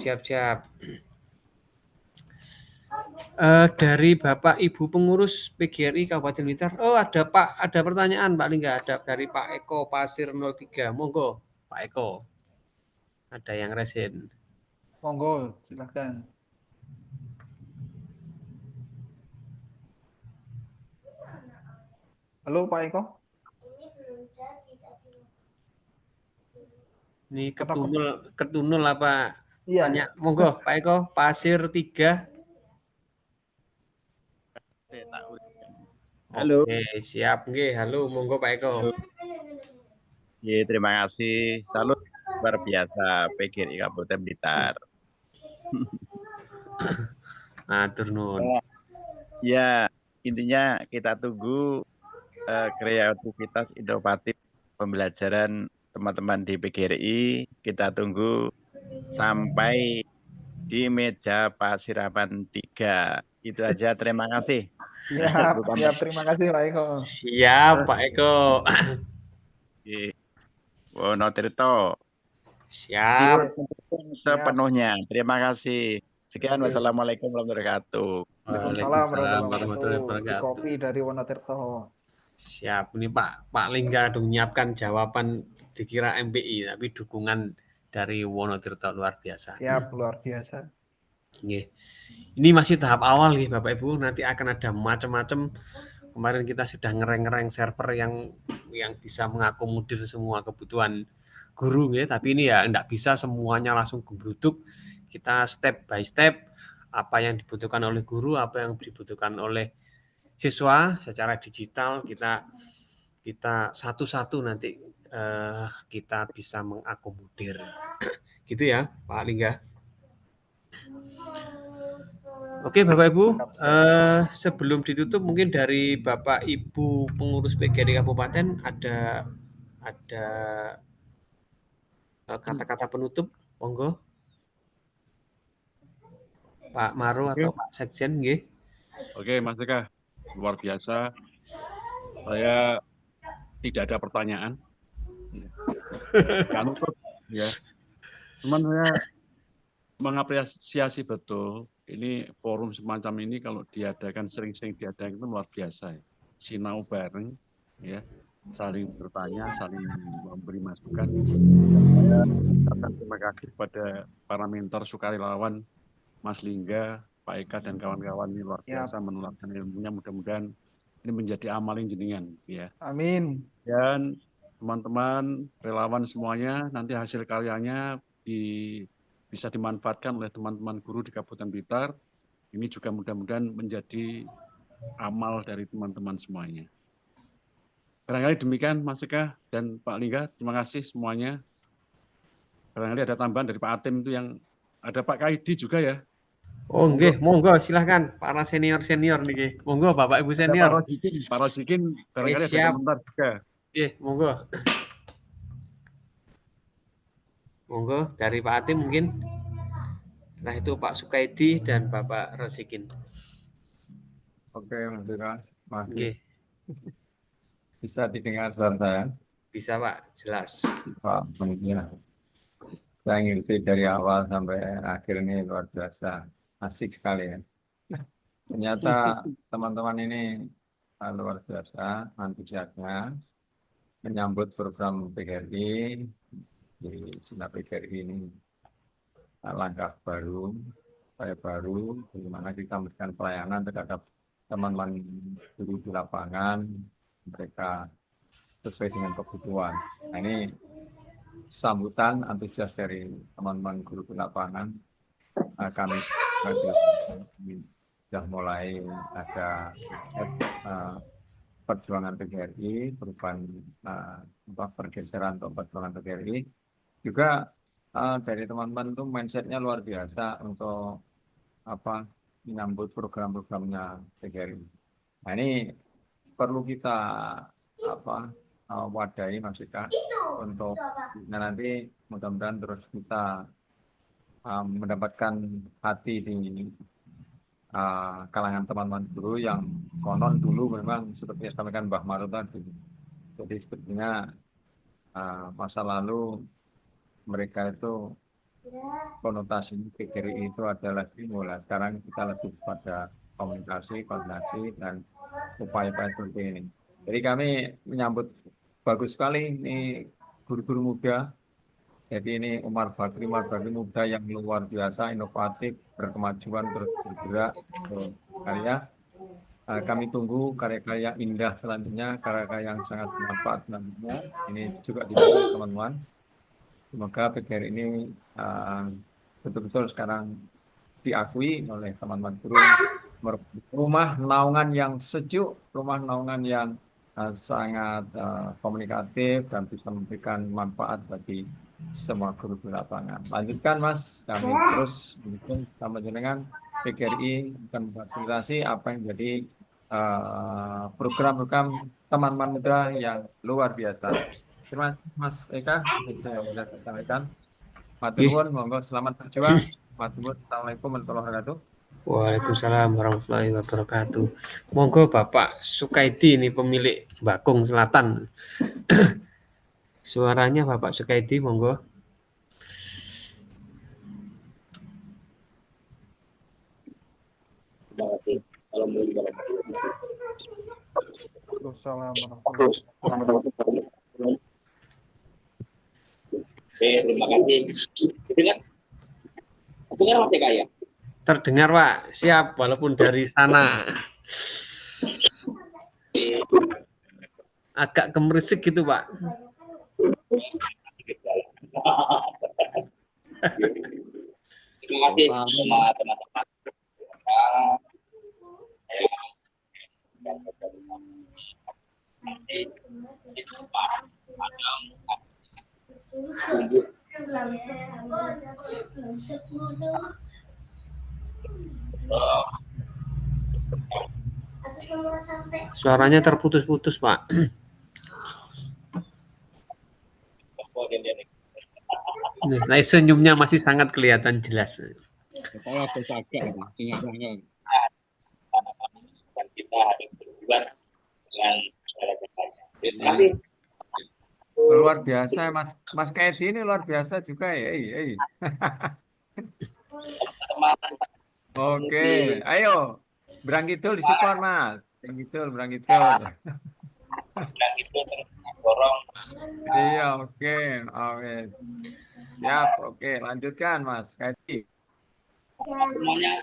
Dari Bapak Ibu pengurus PGRI Kabupaten Blitar. Oh, ada pertanyaan Pak Lingga, ada dari Pak Eko Pasir 03. Monggo, Pak Eko. Ada yang resen. Monggo, silakan. Halo Pak Eko. Ini ketunul apa? Iya. Tanya, monggo Pak Eko Pasir 3. Halo. Oke, siap nggih. Halo, monggo Pak Eko. Ya, terima kasih. Salut luar biasa PGRI Kabupaten Blitar. Matur nuwun. Ya, intinya kita tunggu kreativitas inovatif pembelajaran teman-teman di PGRI. Kita tunggu sampai di meja Pasiraman 3. Itu aja, terima kasih. Siap, terima kasih Pak Eko. Siap Pak Eko. Wonotirto. Siap. Sepenuhnya. Terima kasih. Sekian, wassalamualaikum warahmatullahi wabarakatuh. Waalaikumsalam warahmatullahi wabarakatuh. Kopi dari Wonotirto. Siap, ini Pak Lingga dong nyiapkan jawaban dikira MPI, tapi dukungan dari Wonotirto luar biasa. Siap, luar biasa. Ini masih tahap awal nih Bapak Ibu, nanti akan ada macam-macam. Kemarin kita sudah ngereng-ngereng server yang bisa mengakomodir semua kebutuhan guru ya, tapi ini ya enggak bisa semuanya langsung gembruduk. Kita step by step, apa yang dibutuhkan oleh guru, apa yang dibutuhkan oleh siswa secara digital, kita satu-satu nanti kita bisa mengakomodir. Gitu ya Pak Lingga. Oke Bapak Ibu, sebelum ditutup mungkin dari Bapak Ibu pengurus PGRI Kabupaten ada kata-kata penutup, monggo. Pak Maru atau Pak Sekjen, nggih. Oke, Mas Eka, luar biasa. Saya tidak ada pertanyaan. Ya. Cuman saya mengapresiasi betul ini forum semacam ini kalau diadakan sering-sering diadakan itu luar biasa ya. Sinau bareng ya, saling bertanya, saling memberi masukan. Saya ucapkan terima kasih kepada para mentor sukarelawan Mas Lingga, Pak Eka dan kawan-kawan ini luar biasa menularkan ilmunya, mudah-mudahan ini menjadi amal jenengan ya. Amin. Dan teman-teman relawan semuanya nanti hasil karyanya bisa dimanfaatkan oleh teman-teman guru di Kabupaten Blitar. Ini juga mudah-mudahan menjadi amal dari teman-teman semuanya. Barangkali demikian Mas Eka dan Pak Lingga, terima kasih semuanya. Barangkali ada tambahan dari Pak Atim itu yang ada Pak Kaidi juga ya. Oh nggih, monggo silahkan para senior-senior niki. Monggo Bapak Ibu senior. Pak Rozikin barangkali ada siap. komentar juga. Nggih, monggo. Monggo dari Pak Atim mungkin. Setelah itu Pak Sukaidi dan Bapak Rozikin. Oke, Mas Dira. Nggih. Bisa didengar suara saya? Bisa Pak, jelas. Pak, ya. Saya ngikuti dari awal sampai akhir ini luar biasa. Asik sekali ya. Ternyata teman-teman ini luar biasa antusiasnya menyambut program PGRI di Sinar PGRI ini. Langkah baru, upaya baru, bagaimana kita memberikan pelayanan terhadap teman-teman guru di lapangan, mereka sesuai dengan kebutuhan. Nah, ini sambutan antusias dari teman-teman guru di lapangan. Kami sudah mulai ada perjuangan PGRI, perubahan pergeseran untuk perjuangan PGRI. Juga dari teman-teman itu mindsetnya luar biasa untuk menyambut program-programnya PGRI. Nah ini perlu kita wadahi Mas Eka untuk nanti mudah-mudahan terus kita mendapatkan hati di kalangan teman-teman guru yang konon dulu memang seperti yang disampaikan Mbah Maru tadi. Jadi sepertinya masa lalu mereka itu konotasi PGRI itu adalah stimulus. Sekarang kita lebih pada komunikasi, koordinasi, dan upaya-upaya seperti ini. Jadi kami menyambut bagus sekali ini guru-guru muda. Jadi ini Umar Bakri muda yang luar biasa, inovatif, berkemajuan, terus bergerak, karya. Kami tunggu karya-karya indah selanjutnya, karya-karya yang sangat bermanfaat selanjutnya. Ini juga didukung teman-teman. Semoga PGRI ini betul-betul sekarang diakui oleh teman-teman guru, rumah naungan yang sejuk, rumah naungan yang sangat komunikatif dan bisa memberikan manfaat bagi semua guru di lapangan. Lanjutkan Mas, kami terus mendukung sama jenengan PGRI akan memfasilitasi apa yang menjadi program-program teman-teman muda yang luar biasa. Terima kasih Mas Eka, saya sudah sampaikan. Matur monggo selamat berjuang. Matur Assalamualaikum warahmatullahi wabarakatuh. Waalaikumsalam warahmatullahi wabarakatuh. Monggo Bapak Sukaidi ini pemilik Bakung Selatan. Suaranya Bapak Sukaidi, monggo. Terima kasih. Terdengar Mas Eka ya? Terdengar Pak, siap walaupun dari sana. Agak kemerisik gitu Pak. Terima kasih sama teman-teman. Suaranya terputus-putus Pak. Nah, senyumnya masih sangat kelihatan jelas. Luar biasa Mas Kaedi ini luar biasa juga ya. teman-teman. Oke, ayo. Berang Kidul disupport, Mas. Berang Kidul, Berang Kidul. Dan itu dorong Iya, oke. Oke. Siap, oke. Lanjutkan, Mas. Kaji. semuanya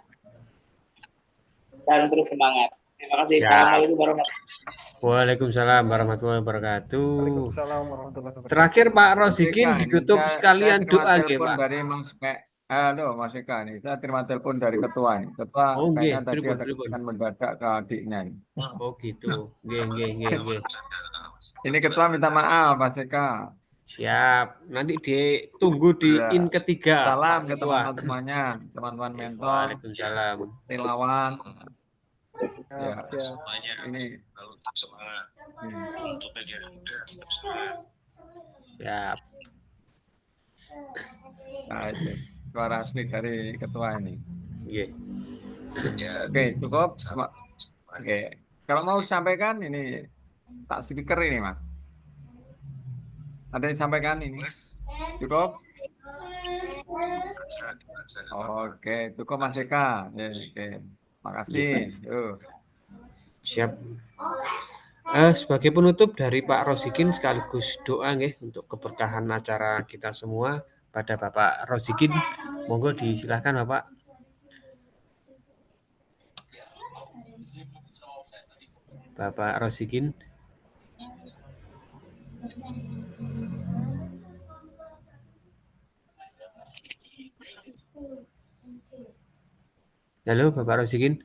dan terus semangat. Terima kasih. Siap. Assalamualaikum warahmatullahi Waalaikumsalam warahmatullahi wabarakatuh. Waalaikumsalam warahmatullahi wabarakatuh. Terakhir Pak Rosikin Ini ditutup saya sekalian terima doa nggih, telepon Pak. dari Mas Halo, Mas Eka nih. Saya terima telepon dari ketua nih. Ketua Oh, nggih, kayaknya tadi pripun ada pripun. keputusan mendadak ke adiknya nih. Oh, gitu. Nggih. Ini ketua minta maaf, Mas Eka. Siap. Nanti ditunggu di Ya. in ketiga. Salam Pak ke Ketua. teman-teman semuanya, teman-teman mentor, Waalaikumsalam. relawan. Ya, Siap. ini Siap. nah, itu suara asli dari ketua ini. Nggih. Oke, cukup. Oke, kalau mau disampaikan ini tak speaker ini, Mas. Ada yang disampaikan ini? Cukup? Oke, cukup Mas Eka. Oke, makasih. Yuk. Siap. Sebagai penutup dari Pak Rosikin sekaligus doa nggih untuk keberkahan acara kita semua pada Bapak Rosikin. Monggo disilahkan Bapak. Bapak Rosikin. Halo Bapak Rosikin.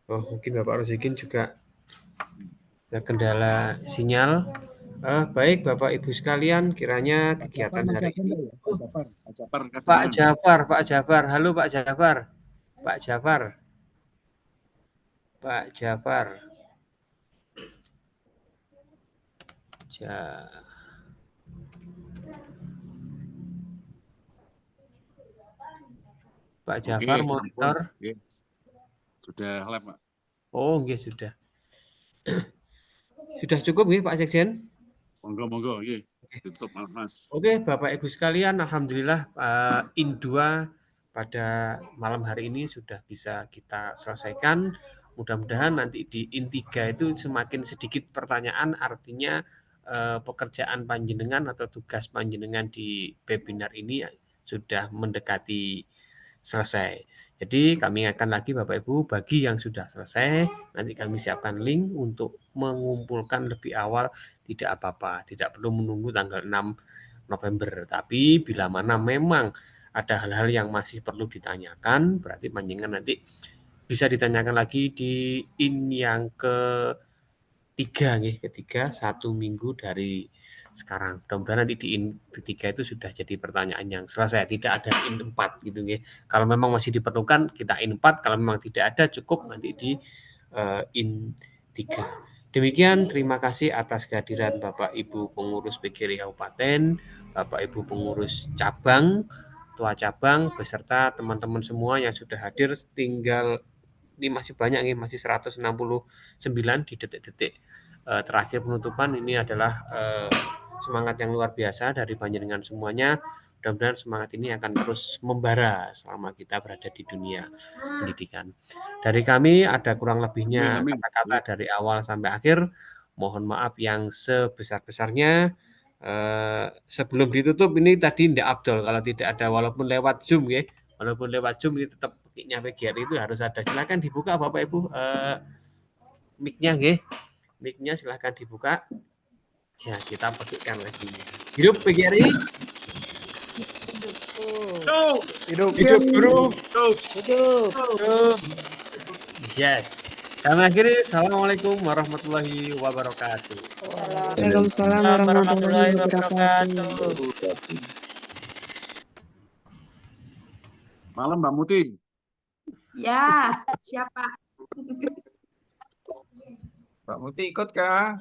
Oh, mungkin Bapak Rosikin juga ada kendala sinyal. Baik Bapak Ibu sekalian, kiranya kegiatan hari ini. Pak Jafar. Halo Pak Jafar. Pak Jafar. Pak Jafar monitor. Sudah live, Pak. Oh, nggih sudah. Sudah cukup nggih Pak Sekjen? Monggo, nggih. Tutup, Mas. Oke, Bapak Ibu sekalian, alhamdulillah in 2 pada malam hari ini sudah bisa kita selesaikan. Mudah-mudahan nanti di in 3 itu semakin sedikit pertanyaan, artinya pekerjaan panjenengan atau tugas panjenengan di webinar ini sudah mendekati selesai. Jadi kami akan lagi Bapak Ibu bagi yang sudah selesai, nanti kami siapkan link untuk mengumpulkan lebih awal, tidak apa-apa, tidak perlu menunggu tanggal 6 November. Tapi bila mana memang ada hal-hal yang masih perlu ditanyakan, berarti panjenengan nanti bisa ditanyakan lagi di in yang ketiga 1 minggu dari sekarang. Mudah-mudahan nanti di in ketiga itu sudah jadi pertanyaan yang selesai, tidak ada in 4 gitu nggih. Kalau memang masih diperlukan kita in 4, kalau memang tidak ada cukup nanti di in 3. Demikian, terima kasih atas kehadiran Bapak Ibu pengurus PGRI Kabupaten, Bapak Ibu pengurus cabang, ketua cabang beserta teman-teman semua yang sudah hadir. Tinggal ini masih banyak nih, masih 169 di detik-detik terakhir penutupan. Ini adalah semangat yang luar biasa dari panjenengan semuanya. Mudah-mudahan semangat ini akan terus membara selama kita berada di dunia pendidikan. Dari kami ada kurang lebihnya kata-kata dari awal sampai akhir. Mohon maaf yang sebesar-besarnya. Sebelum ditutup ini tadi Ndak Abdul kalau tidak ada, walaupun lewat Zoom ya. Walaupun lewat Zoom ini tetap mic-nya PGRI itu harus ada. Silakan dibuka Bapak Ibu mic-nya nggih. Mic-nya silahkan dibuka. Ya, kita pastikan lagi. Hidup PGRI. Hidup guru. Hidup. Yes. Kami akhiri. Assalamualaikum warahmatullahi wabarakatuh. Waalaikumsalam warahmatullahi wabarakatuh. Malam Mbak Muti. Ya, siapa? Mbak Muti ikut kah?